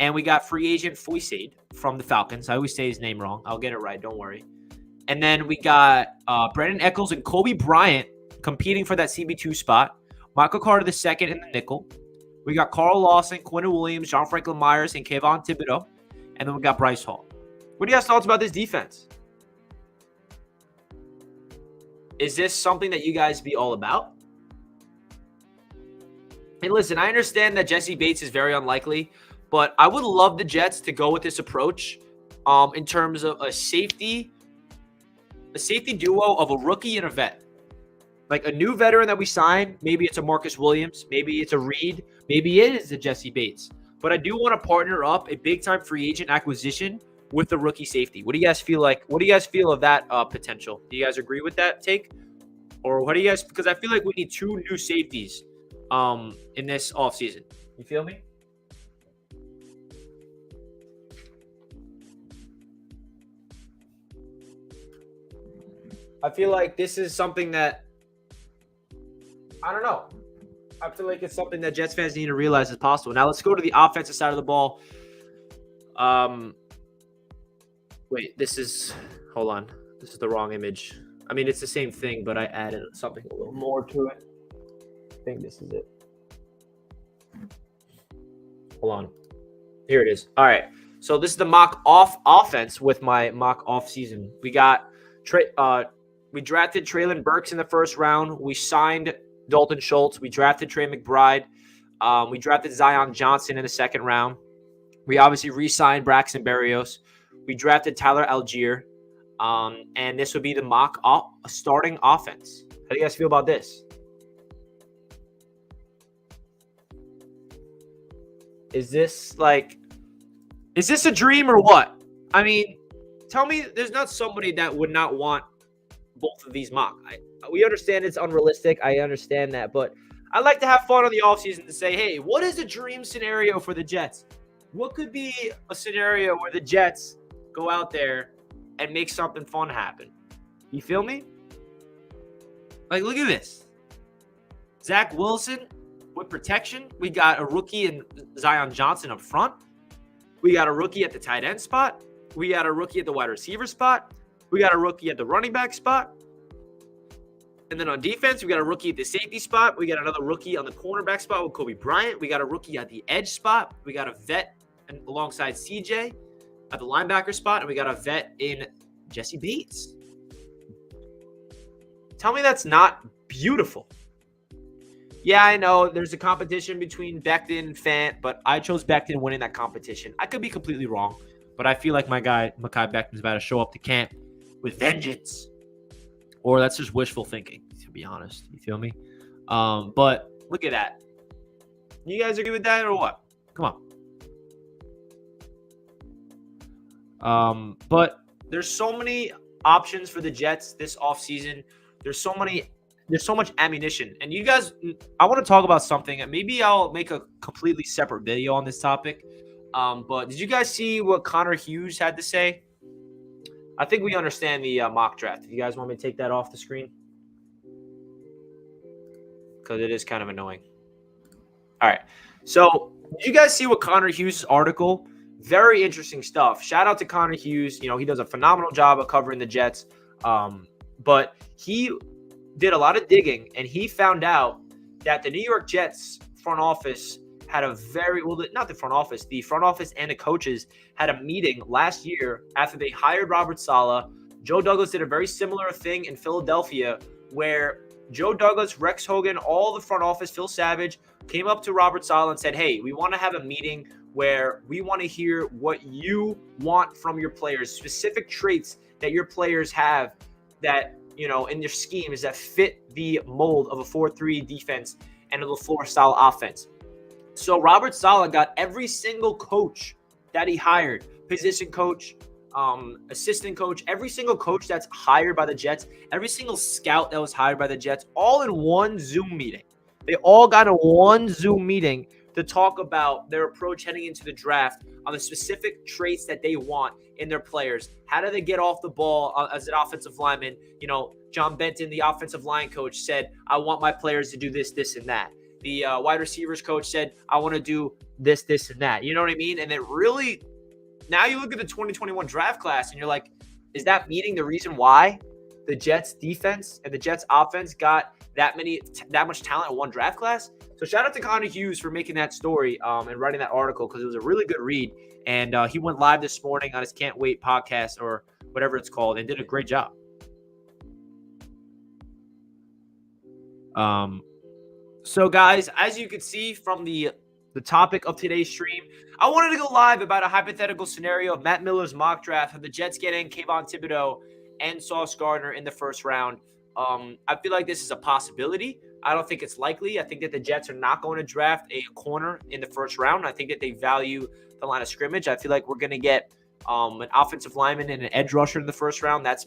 Speaker 1: And we got free agent Foysaid from the Falcons. I always say his name wrong. I'll get it right. Don't worry. And then we got Brandon Eccles and Kobe Bryant competing for that CB2 spot. Michael Carter II in the nickel. We got Carl Lawson, Quentin Williams, John Franklin Myers, and Kayvon Thibodeau. And then we got Bryce Hall. What do you guys thoughts about this defense? Is this something that you guys be all about? And listen, I understand that Jesse Bates is very unlikely, But I would love the Jets to go with this approach in terms of a safety duo of a rookie and a vet. Like a new veteran that we sign, maybe it's a Marcus Williams, maybe it's a Reed, maybe it is a Jesse Bates. But I do want to partner up a big-time free agent acquisition with the rookie safety. What do you guys feel like? What do you guys feel of that potential? Do you guys agree with that take? Or what do you guys – because I feel like we need 2 new safeties in this offseason. You feel me? I feel like this is something that – I don't know. I feel like it's something that Jets fans need to realize is possible. Now let's go to the offensive side of the ball. Wait, hold on. This is the wrong image. I mean, it's the same thing, but I added something a little more to it. I think this is it. Hold on. Here it is. All right. So this is the mock off offense with my mock off season. We got we drafted Treylon Burks in the first round. We signed Dalton Schultz. We drafted Trey McBride. We drafted Zion Johnson in the second round. We obviously re-signed Braxton Berrios. We drafted Tyler Algier. And this would be the mock starting offense. How do you guys feel about this? Is this a dream or what? I mean, tell me there's not somebody that would not want both of these mock. We understand it's unrealistic. I understand that. But I like to have fun on the offseason to say, hey, what is a dream scenario for the Jets? What could be a scenario where the Jets go out there and make something fun happen? You feel me? Like, look at this. Zach Wilson with protection. We got a rookie in Zion Johnson up front. We got a rookie at the tight end spot. We got a rookie at the wide receiver spot. We got a rookie at the running back spot. And then on defense, we got a rookie at the safety spot. We got another rookie on the cornerback spot with Kobe Bryant. We got a rookie at the edge spot. We got a vet alongside CJ at the linebacker spot. And we got a vet in Jesse Bates. Tell me that's not beautiful. Yeah, I know there's a competition between Becton and Fant, but I chose Becton winning that competition. I could be completely wrong, but I feel like my guy, Mekhi Becton's about to show up to camp with vengeance. Or that's just wishful thinking, to be honest. You feel me? But look at that. You guys agree with that or what? Come on. But there's so many options for the Jets this offseason. There's so much ammunition. And you guys, I want to talk about something. And maybe I'll make a completely separate video on this topic. But did you guys see what Connor Hughes had to say? I think we understand the mock draft. If you guys want me to take that off the screen? Because it is kind of annoying. All right. So did you guys see what Connor Hughes' article? Very interesting stuff. Shout out to Connor Hughes. You know, he does a phenomenal job of covering the Jets. But he did a lot of digging, and he found out that the New York Jets front office had a not the front office and the coaches had a meeting last year after they hired Robert Saleh. Joe Douglas did a very similar thing in Philadelphia where Joe Douglas, Rex Hogan, all the front office, Phil Savage, came up to Robert Saleh and said, hey, we want to have a meeting where we want to hear what you want from your players, specific traits that your players have that, you know, in their schemes that fit the mold of a 4-3 defense and a LaFleur style offense. So Robert Saleh got every single coach that he hired, position coach, assistant coach, every single coach that's hired by the Jets, every single scout that was hired by the Jets, all in one Zoom meeting. They all got in one Zoom meeting to talk about their approach heading into the draft on the specific traits that they want in their players. How do they get off the ball as an offensive lineman? You know, John Benton, the offensive line coach, said, I want my players to do this, this, and that. The wide receivers coach said, I want to do this, this, and that. You know what I mean? And then really, now you look at the 2021 draft class and you're like, is that meeting the reason why the Jets defense and the Jets offense got that much talent in one draft class? So shout out to Connor Hughes for making that story and writing that article because it was a really good read. And he went live this morning on his Can't Wait podcast or whatever it's called and did a great job. So, guys, as you can see from the the topic of today's stream. I wanted to go live about a hypothetical scenario of Matt Miller's mock draft of the Jets getting Kayvon Thibodeau and Sauce Gardner in the first round. I feel like this is a possibility. I don't think it's likely. I think that the Jets are not going to draft a corner in the first round. I think that they value the line of scrimmage. I feel like we're going to get an offensive lineman and an edge rusher in the first round. That's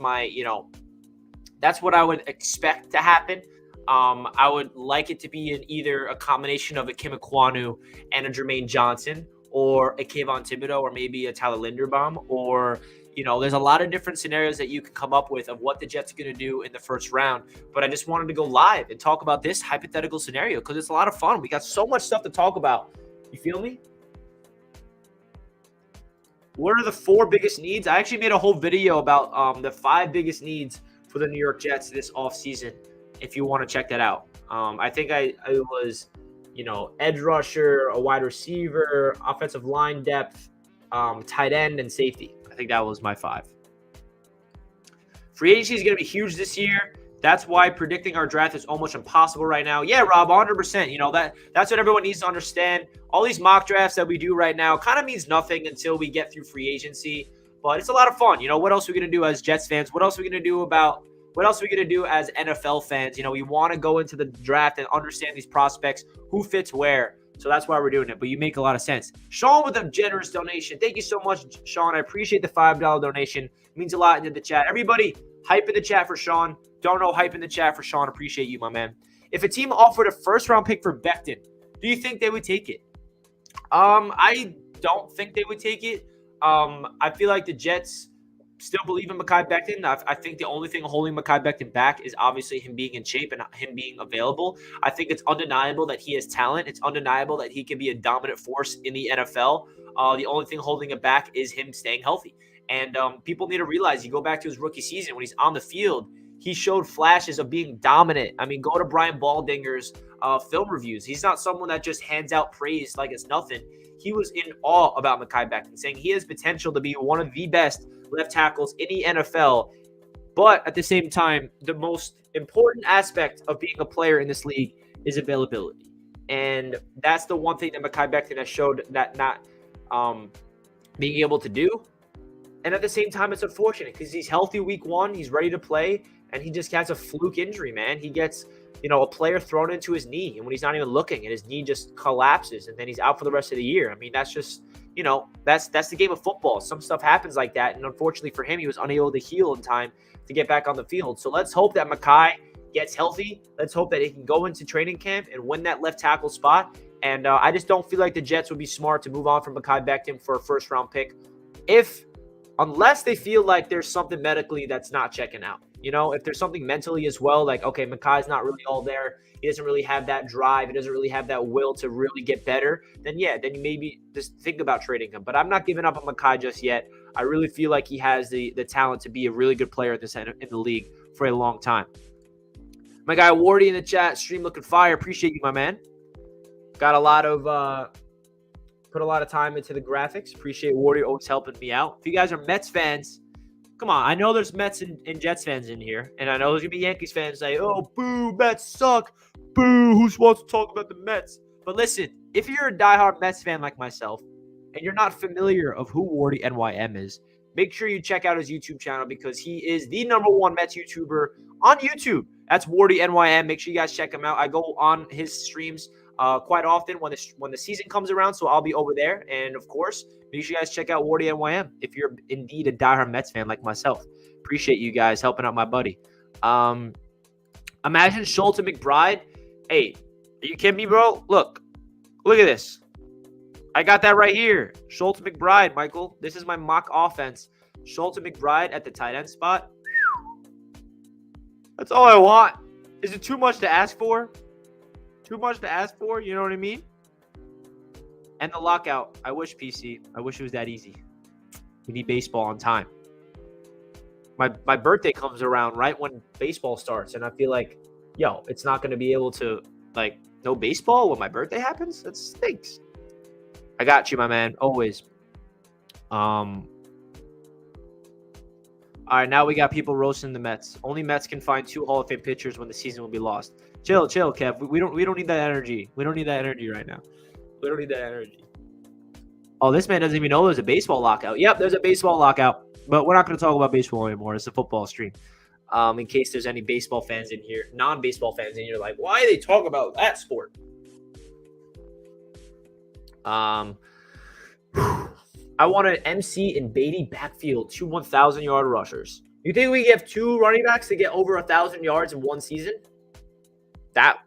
Speaker 1: that's what I would expect to happen. I would like it to be either a combination of a Kim Ekwonu and a Jermaine Johnson, or a Kayvon Thibodeau, or maybe a Tyler Linderbaum, or there's a lot of different scenarios that you can come up with of what the Jets are going to do in the first round. But I just wanted to go live and talk about this hypothetical scenario because it's a lot of fun. We got so much stuff to talk about. You feel me? What are the 4 biggest needs? I actually made a whole video about the 5 biggest needs for the New York Jets this offseason, if you want to check that out. I think I was, edge rusher, a wide receiver, offensive line depth, tight end, and safety. I think that was my 5. Free agency is going to be huge this year. That's why predicting our draft is almost impossible right now. Yeah, Rob, 100%. That's what everyone needs to understand. All these mock drafts that we do right now kind of means nothing until we get through free agency. But it's a lot of fun. What else are we going to do as Jets fans? What else are we going to do as NFL fans? We want to go into the draft and understand these prospects, who fits where. So that's why we're doing it. But you make a lot of sense. Sean with a generous donation. Thank you so much, Sean. I appreciate the $5 donation. It means a lot into the chat. Everybody, hype in the chat for Sean. Don't know, hype in the chat for Sean. Appreciate you, my man. If a team offered a first-round pick for Becton, do you think they would take it? I don't think they would take it. I feel like the Jets still believe in Mekhi Becton. I think the only thing holding Mekhi Becton back is obviously him being in shape and him being available. I think it's undeniable that he has talent. It's undeniable that he can be a dominant force in the NFL. The only thing holding it back is him staying healthy. And people need to realize, you go back to his rookie season when he's on the field, he showed flashes of being dominant. I mean, go to Brian Baldinger's film reviews. He's not someone that just hands out praise like it's nothing. He was in awe about Mekhi Becton, saying he has potential to be one of the best left tackles in the NFL. But at the same time, the most important aspect of being a player in this league is availability. And that's the one thing that Mekhi Becton has showed that not being able to do. And at the same time, it's unfortunate because he's healthy week 1. He's ready to play. And he just has a fluke injury, man. He gets, a player thrown into his knee, and when he's not even looking, and his knee just collapses, and then he's out for the rest of the year. I mean, that's just, that's the game of football. Some stuff happens like that, and unfortunately for him, he was unable to heal in time to get back on the field. So let's hope that Mekhi gets healthy. Let's hope that he can go into training camp and win that left tackle spot. And I just don't feel like the Jets would be smart to move on from Mekhi Becton for a first-round pick unless they feel like there's something medically that's not checking out. If there's something mentally as well, like, okay, Mekhi's not really all there. He doesn't really have that drive. He doesn't really have that will to really get better. Then maybe just think about trading him. But I'm not giving up on Mekhi just yet. I really feel like he has the talent to be a really good player in the league for a long time. My guy Wardy in the chat, stream looking fire. Appreciate you, my man. Got a lot of put a lot of time into the graphics. Appreciate Wardy always helping me out. If you guys are Mets fans, come on. I know there's Mets and Jets fans in here, and I know there's gonna be Yankees fans say, "Oh, boo, Mets suck. Boo, who wants to talk about the Mets?" But listen, if you're a diehard Mets fan like myself, and you're not familiar of who Wardy NYM is, make sure you check out his YouTube channel because he is the #1 Mets YouTuber on YouTube. That's Wardy NYM. Make sure you guys check him out. I go on his streams quite often when the season comes around, so I'll be over there. And of course, make sure you guys check out Wardy NYM if you're indeed a diehard Mets fan like myself. Appreciate you guys helping out my buddy. Imagine Schultz and McBride. Hey, are you kidding me, bro? Look at this. I got that right here. Schultz and McBride, Michael. This is my mock offense. Schultz and McBride at the tight end spot. That's all I want. Is it too much to ask for? Too much to ask for? You know what I mean? And the lockout. I wish, PC. I wish it was that easy. We need baseball on time. My birthday comes around right when baseball starts, and I feel like, it's not going to be able to, no baseball when my birthday happens? That stinks. I got you, my man. Always. All right, now we got people roasting the Mets. Only Mets can find 2 Hall of Fame pitchers when the season will be lost. Chill, Kev. We don't need that energy. We don't need that energy right now. Literally that energy. Oh, this man doesn't even know there's a baseball lockout. Yep, there's a baseball lockout. But we're not going to talk about baseball anymore. It's a football stream. In case there's any baseball fans in here, non-baseball fans in here, like, why they talk about that sport? I want an MC and Beatty backfield, 2 1,000-yard rushers. You think we have 2 running backs to get over 1,000 yards in one season? That's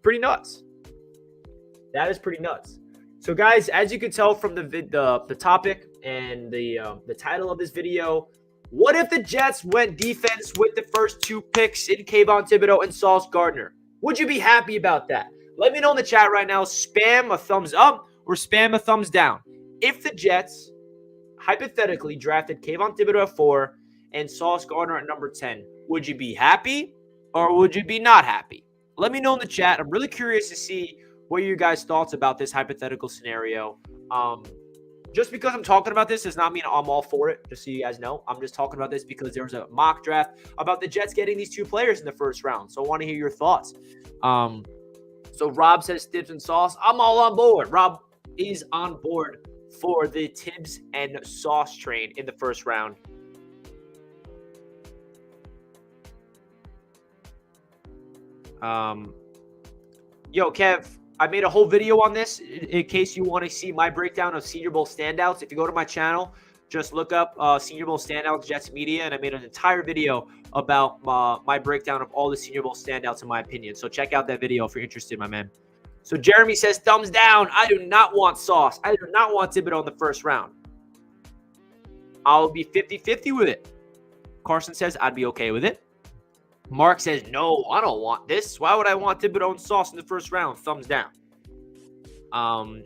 Speaker 1: pretty nuts. That is pretty nuts. So, guys, as you can tell from the topic and the title of this video, what if the Jets went defense with the first 2 picks in Kayvon Thibodeaux and Sauce Gardner? Would you be happy about that? Let me know in the chat right now. Spam a thumbs up or spam a thumbs down. If the Jets hypothetically drafted Kayvon Thibodeaux at 4 and Sauce Gardner at number 10, would you be happy or would you be not happy? Let me know in the chat. I'm really curious to see what are your guys' thoughts about this hypothetical scenario. Just because I'm talking about this does not mean I'm all for it, just so you guys know. I'm just talking about this because there was a mock draft about the Jets getting these 2 players in the first round. So I want to hear your thoughts. So Rob says Tibbs and Sauce. I'm all on board. Rob is on board for the Tibbs and Sauce train in the first round. Yo, Kev, I made a whole video on this in case you want to see my breakdown of Senior Bowl standouts. If you go to my channel, just look up Senior Bowl standouts, Jets Media, and I made an entire video about my breakdown of all the Senior Bowl standouts in my opinion. So check out that video if you're interested, my man. So Jeremy says, thumbs down. I do not want Sauce. I do not want Thibodeaux in the first round. I'll be 50-50 with it. Carson says, I'd be okay with it. Mark says, no, I don't want this. Why would I want Thibodeaux and Sauce in the first round? Thumbs down.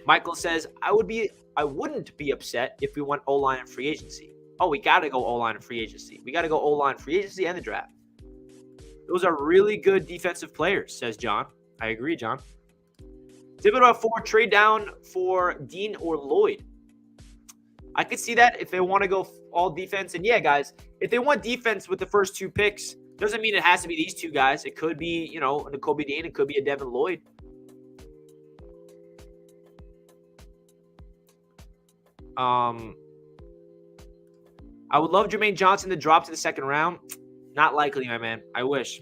Speaker 1: Michael says, I wouldn't be upset if we went O-line and free agency. Oh, we got to go O-line and free agency. We got to go O-line, free agency, and the draft. Those are really good defensive players, says John. I agree, John. Thibodeaux at 4, trade down for Dean or Lloyd. I could see that if they want to go all defense. And yeah, guys, if they want defense with the first 2 picks, doesn't mean it has to be these 2 guys. It could be, a Nakobe Dean. It could be a Devin Lloyd. I would love Jermaine Johnson to drop to the second round. Not likely, my man. I wish.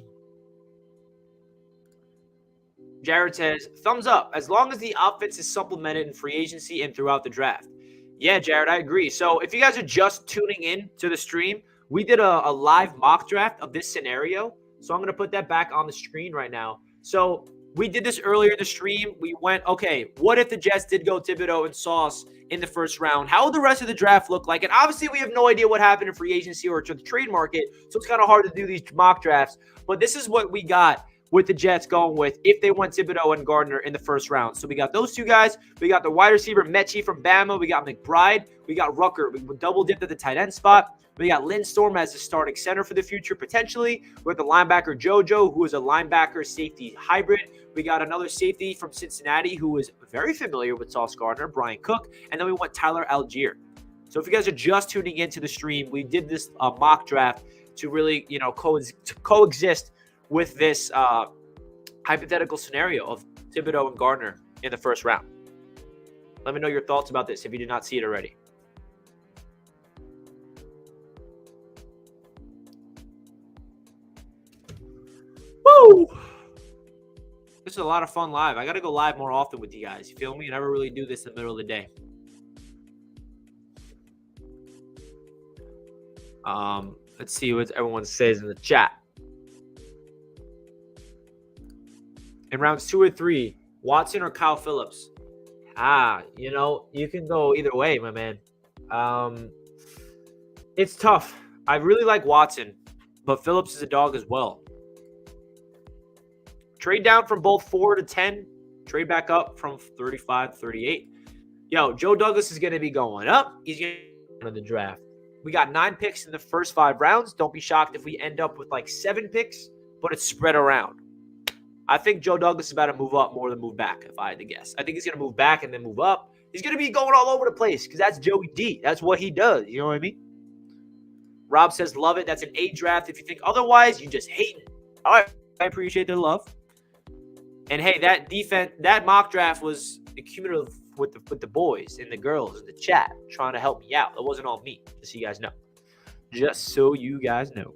Speaker 1: Jared says, thumbs up. As long as the offense is supplemented in free agency and throughout the draft. Yeah, Jared, I agree. So if you guys are just tuning in to the stream, we did a live mock draft of this scenario. So I'm going to put that back on the screen right now. So we did this earlier in the stream. We went, okay, what if the Jets did go Thibodeaux and Sauce in the first round? How would the rest of the draft look like? And obviously, we have no idea what happened in free agency or to the trade market. So it's kind of hard to do these mock drafts. But this is what we got with the Jets going with if they went Thibodeaux and Gardner in the first round. So we got those 2 guys. We got the wide receiver Mechie from Bama. We got McBride. We got Rucker. We double dipped at the tight end spot. We got Lindstorm as the starting center for the future, potentially. With the linebacker JoJo, who is a linebacker safety hybrid. We got another safety from Cincinnati who is very familiar with Sauce Gardner, Brian Cook. And then we went Tyler Algier. So if you guys are just tuning into the stream, we did this mock draft to really, coexist with this hypothetical scenario of Thibodeaux and Gardner in the first round. Let me know your thoughts about this if you did not see it already. Woo! This is a lot of fun live. I got to go live more often with you guys. You feel me? I never really do this in the middle of the day. Let's see what everyone says in the chat. In rounds 2 or 3, Watson or Kyle Phillips? You can go either way, my man. It's tough. I really like Watson, but Phillips is a dog as well. Trade down from both 4 to 10. Trade back up from 35 to 38. Yo, Joe Douglas is going to be going up. He's going to the draft. We got 9 picks in the first 5 rounds. Don't be shocked if we end up with like 7 picks, but it's spread around. I think Joe Douglas is about to move up more than move back, if I had to guess. I think he's going to move back and then move up. He's going to be going all over the place because that's Joey D. That's what he does. You know what I mean? Rob says, love it. That's an A draft. If you think otherwise, you just hate it. All right. I appreciate the love. And hey, that mock draft was a cumulative with the boys and the girls in the chat trying to help me out. It wasn't all me, just so you guys know. Just so you guys know.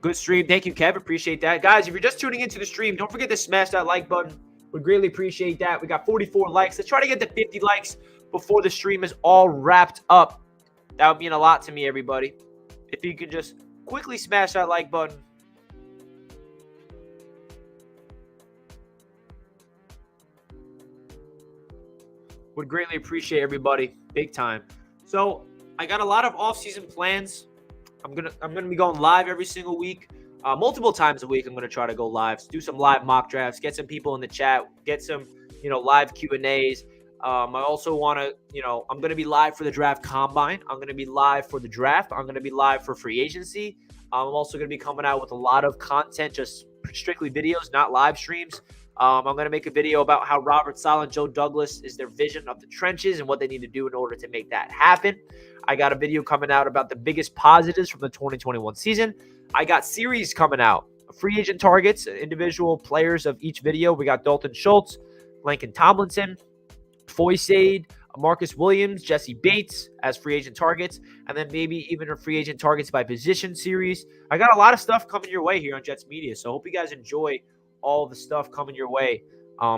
Speaker 1: Good stream. Thank you, Kev. Appreciate that. Guys, if you're just tuning into the stream, don't forget to smash that like button. Would greatly appreciate that. We got 44 likes. Let's try to get to 50 likes before the stream is all wrapped up. That would mean a lot to me, everybody. If you could just quickly smash that like button. Would greatly appreciate everybody. Big time. So I got a lot of off-season plans. I'm gonna be going live every single week. Multiple times a week, I'm going to try to go live, do some live mock drafts, get some people in the chat, get some, live Q&As. I also want to, I'm going to be live for the draft combine. I'm going to be live for the draft. I'm going to be live for free agency. I'm also going to be coming out with a lot of content, just strictly videos, not live streams. I'm going to make a video about how Robert Saleh and Joe Douglas is their vision of the trenches and what they need to do in order to make that happen. I got a video coming out about the biggest positives from the 2021 season. I got series coming out, free agent targets, individual players of each video. We got Dalton Schultz, Lincoln Tomlinson, Foysade, Marcus Williams, Jesse Bates as free agent targets, and then maybe even a free agent targets by position series. I got a lot of stuff coming your way here on Jets Media, so I hope you guys enjoy all the stuff coming your way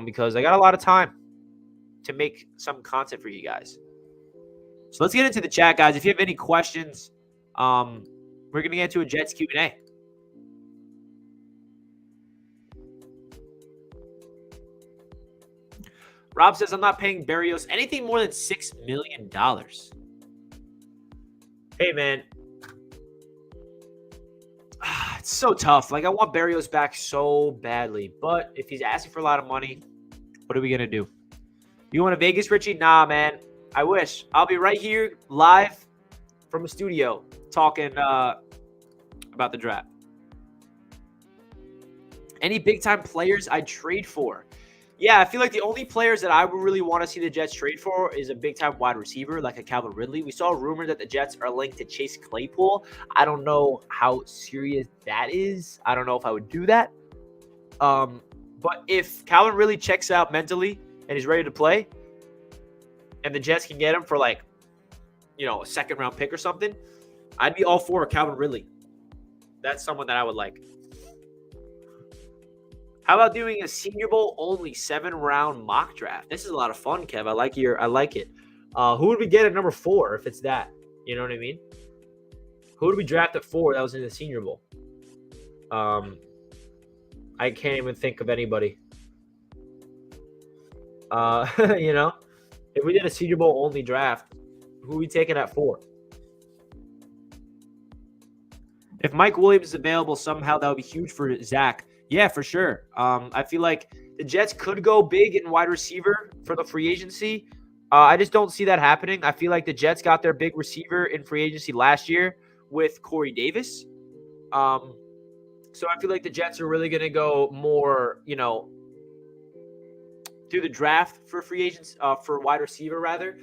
Speaker 1: because I got a lot of time to make some content for you guys. So let's get into the chat, guys. If you have any questions, we're going to get into a Jets Q&A. Rob says, I'm not paying Berrios anything more than $6 million. Hey, man. It's so tough. Like, I want Berrios back so badly. But if he's asking for a lot of money, what are we going to do? You want to Vegas, Richie? Nah, man. I wish. I'll be right here live from a studio talking about the draft. Any big-time players I'd trade for? Yeah, I feel like the only players that I would really want to see the Jets trade for is a big-time wide receiver like a Calvin Ridley. We saw a rumor that the Jets are linked to Chase Claypool. I don't know how serious that is. I don't know if I would do that. But if Calvin really checks out mentally and he's ready to play, and the Jets can get him for like, a second-round pick or something, I'd be all for Calvin Ridley. That's someone that I would like. How about doing a Senior Bowl only 7-round mock draft? This is a lot of fun, Kev. I like it. Who would we get at number 4 if it's that? You know what I mean? Who would we draft at 4 that was in the Senior Bowl? I can't even think of anybody. If we did a Senior Bowl only draft, who are we taking at 4? If Mike Williams is available somehow, that would be huge for Zach. Yeah, for sure. I feel like the Jets could go big in wide receiver for the free agency. I just don't see that happening. I feel like the Jets got their big receiver in free agency last year with Corey Davis. So I feel like the Jets are really going to go more, through the draft for free agents, for wide receiver rather,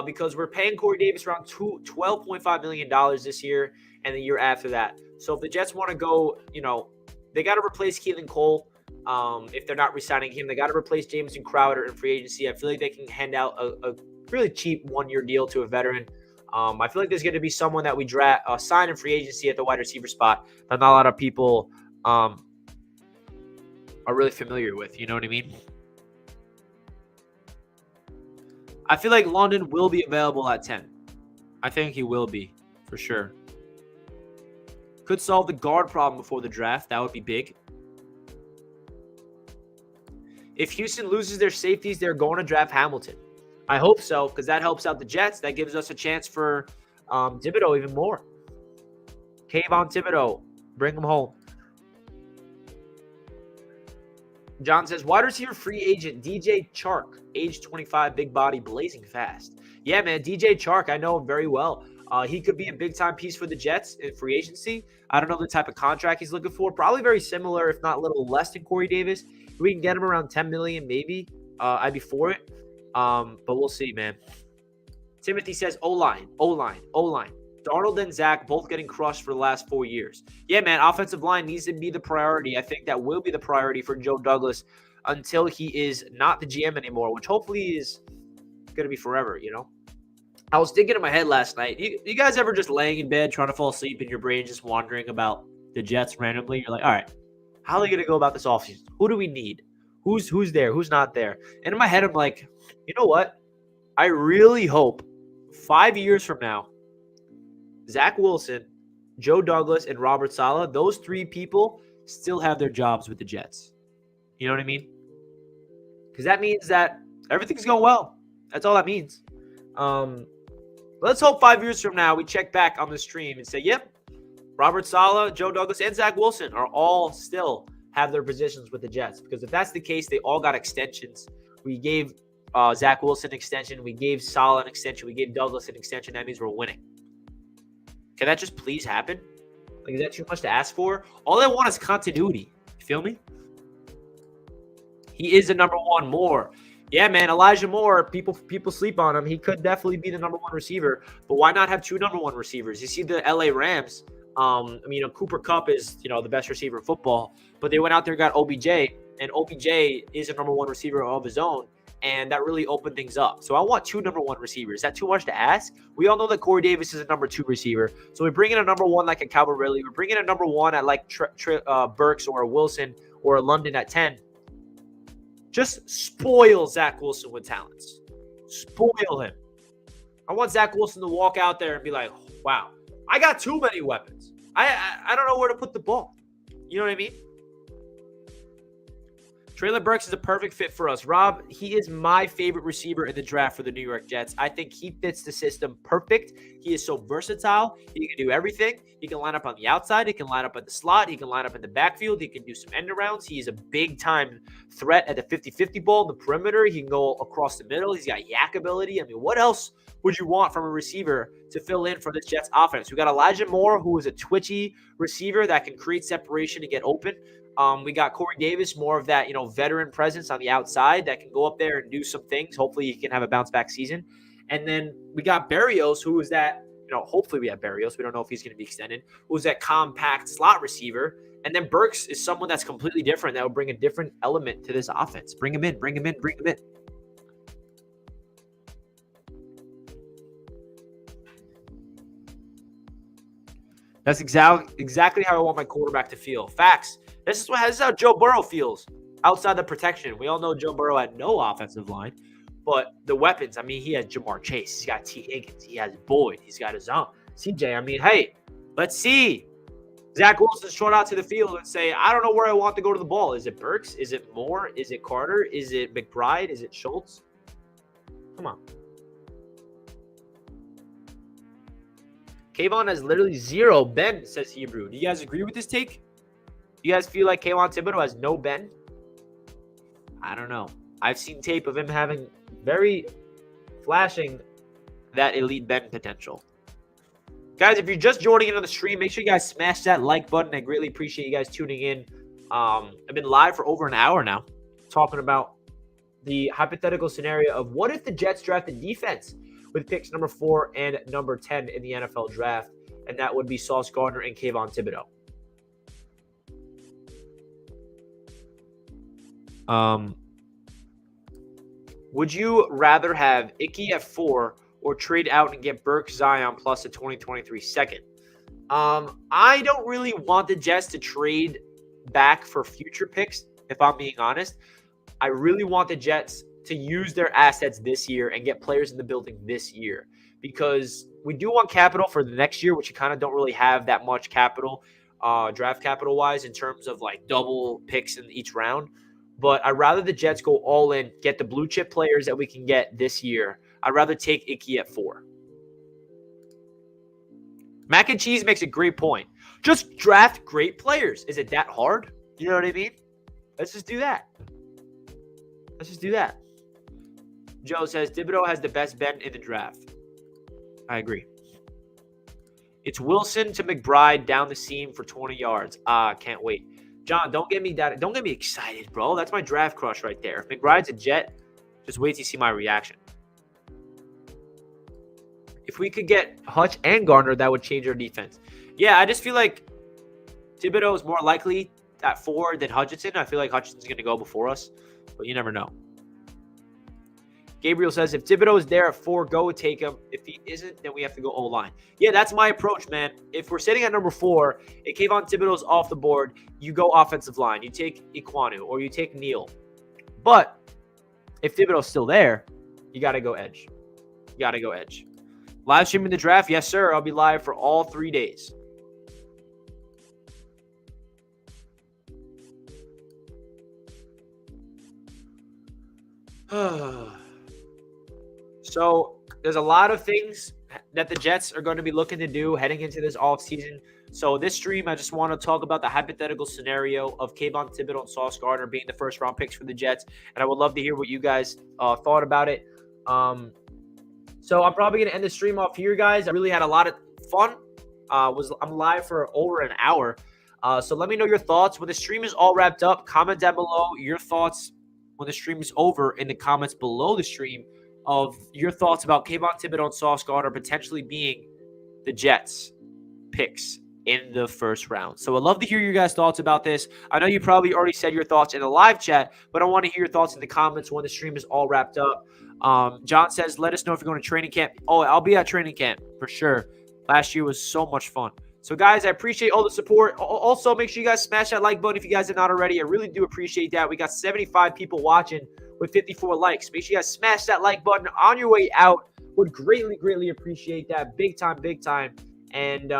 Speaker 1: because we're paying Corey Davis around $12.5 million this year and the year after that. So if the Jets want to go, they got to replace Keelan Cole. If they're not re-signing him, they got to replace Jamison Crowder in free agency. I feel like they can hand out a really cheap 1-year deal to a veteran. I feel like there's going to be someone that we sign in free agency at the wide receiver spot that not a lot of people are really familiar with. You know what I mean? I feel like London will be available at 10. I think he will be, for sure. Could solve the guard problem before the draft. That would be big. If Houston loses their safeties, they're going to draft Hamilton. I hope so, because that helps out the Jets. That gives us a chance for Thibodeau even more. Kayvon Thibodeau. Bring him home. John says, wide receiver free agent DJ Chark, age 25, big body, blazing fast. Yeah, man, DJ Chark, I know him very well. He could be a big-time piece for the Jets in free agency. I don't know the type of contract he's looking for. Probably very similar, if not a little less than Corey Davis. If we can get him around $10 million, maybe. I'd be for it. But we'll see, man. Timothy says O-line. Darnold and Zach both getting crushed for the last 4 years. Yeah, man, offensive line needs to be the priority. I think that will be the priority for Joe Douglas until he is not the GM anymore, which hopefully is going to be forever, you know? I was thinking in my head last night, you guys ever just laying in bed trying to fall asleep and your brain just wandering about the Jets randomly? You're like, all right, how are they going to go about this offseason? Who do we need? Who's there? Who's not there? And in my head, I'm like, you know what? I really hope 5 years from now, Zach Wilson, Joe Douglas, and Robert Saleh, those 3 people still have their jobs with the Jets. You know what I mean? Because that means that everything's going well. That's all that means. Let's hope 5 years from now we check back on the stream and say, yep, Robert Saleh, Joe Douglas, and Zach Wilson are all still have their positions with the Jets. Because if that's the case, they all got extensions. We gave Zach Wilson an extension. We gave Saleh an extension. We gave Douglas an extension. That means we're winning. Can that just please happen? Like, is that too much to ask for? All I want is continuity. You feel me? He is the number one Moore. Yeah, man, Elijah Moore, people sleep on him. He could definitely be the number one receiver, but why not have 2 number one receivers? You see the LA Rams, Cooper Kupp is, the best receiver in football, but they went out there and got OBJ, and OBJ is a number one receiver of his own, and that really opened things up. So I want 2 number one receivers. Is that too much to ask? We all know that Corey Davis is a number 2 receiver, so we bring in a number 1 like a Calvin Ridley. We bring in a number 1 at like Burks or a Wilson or a London at 10. Just spoil Zach Wilson with talents. Spoil him. I want Zach Wilson to walk out there and be like, wow, I got too many weapons. I don't know where to put the ball. You know what I mean? Treylon Burks is a perfect fit for us. Rob, he is my favorite receiver in the draft for the New York Jets. I think he fits the system perfect. He is so versatile. He can do everything. He can line up on the outside. He can line up at the slot. He can line up in the backfield. He can do some end arounds. He is a big-time threat at the 50-50 ball, the perimeter. He can go across the middle. He's got yak ability. I mean, what else would you want from a receiver to fill in for this Jets offense? We got Elijah Moore, who is a twitchy receiver that can create separation and get open. We got Corey Davis, more of that, veteran presence on the outside that can go up there and do some things. Hopefully he can have a bounce back season. And then we got Berrios, who is that, hopefully we have Berrios. We don't know if he's going to be extended, who's that compact slot receiver. And then Burks is someone that's completely different that will bring a different element to this offense. Bring him in. That's exactly how I want my quarterback to feel. Facts. This is how Joe Burrow feels outside the protection. We all know Joe Burrow had no offensive line, but the weapons, he has Jamar Chase. He's got T. Higgins. He has Boyd. He's got his own. CJ, hey, let's see. Zach Wilson's thrown out to the field and say, I don't know where I want to go to the ball. Is it Burks? Is it Moore? Is it Carter? Is it McBride? Is it Schultz? Come on. Kayvon has literally 0 bend, says Hebrew. Do you guys agree with this take? You guys feel like Kayvon Thibodeau has no bend? I don't know. I've seen tape of him having very flashing that elite bend potential. Guys, if you're just joining in on the stream, make sure you guys smash that like button. I greatly appreciate you guys tuning in. I've been live for over an hour now talking about the hypothetical scenario of what if the Jets drafted defense with picks number 4 and number 10 in the NFL draft, and that would be Sauce Gardner and Kayvon Thibodeau. Would you rather have Icky at 4 or trade out and get Burke, Zion plus a 2023 second? I don't really want the Jets to trade back for future picks, if I'm being honest. I really want the Jets to use their assets this year and get players in the building this year, because we do want capital for the next year, which you kind of don't really have that much capital, draft capital wise, in terms of like double picks in each round. But I'd rather the Jets go all in, get the blue chip players that we can get this year. I'd rather take Icky at 4. Mac and Cheese makes a great point. Just draft great players. Is it that hard? You know what I mean? Let's just do that. Joe says, Thibodeau has the best bend in the draft. I agree. It's Wilson to McBride down the seam for 20 yards. Can't wait. John, don't get me excited, bro. That's my draft crush right there. If McBride's a Jet, just wait to see my reaction. if we could get Hutch and Garner, that would change our defense. Yeah, I just feel like Thibodeau is more likely at 4 than Hutchinson. I feel like Hutchinson's going to go before us, but you never know. Gabriel says, if Thibodeau is there at 4, go and take him. If he isn't, then we have to go O-line. Yeah, that's my approach, man. If we're sitting at number 4, and Kayvon Thibodeau's off the board, you go offensive line. You take Ekwonu or you take Neal. But if Thibodeau's still there, you got to go edge. You got to go edge. Live streaming the draft? Yes, sir. I'll be live for all 3 days. So there's a lot of things that the Jets are going to be looking to do heading into this offseason. So this stream, I just want to talk about the hypothetical scenario of Kayvon Thibodeau and Sauce Gardner being the first-round picks for the Jets, and I would love to hear what you guys thought about it. So I'm probably going to end the stream off here, guys. I really had a lot of fun. I'm live for over an hour. So let me know your thoughts. When the stream is all wrapped up, comment down below your thoughts when the stream is over in the comments below the stream of your thoughts about Kayvon Thibodeau and Sauce Gardner potentially being the Jets picks in the first round. So I'd love to hear your guys' thoughts about this. I know you probably already said your thoughts in the live chat, but I want to hear your thoughts in the comments when the stream is all wrapped up. John says, let us know if you're going to training camp. Oh, I'll be at training camp for sure. Last year was so much fun. So, guys, I appreciate all the support. Also, make sure you guys smash that like button if you guys are not already. I really do appreciate that. We got 75 people watching with 54 likes. Make sure you guys smash that like button on your way out. Would greatly, greatly appreciate that. Big time, big time. And,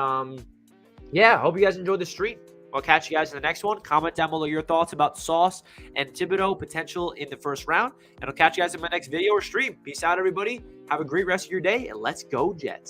Speaker 1: yeah, I hope you guys enjoyed the stream. I'll catch you guys in the next one. Comment down below your thoughts about Sauce and Thibodeau potential in the first round. And I'll catch you guys in my next video or stream. Peace out, everybody. Have a great rest of your day, and let's go, Jets.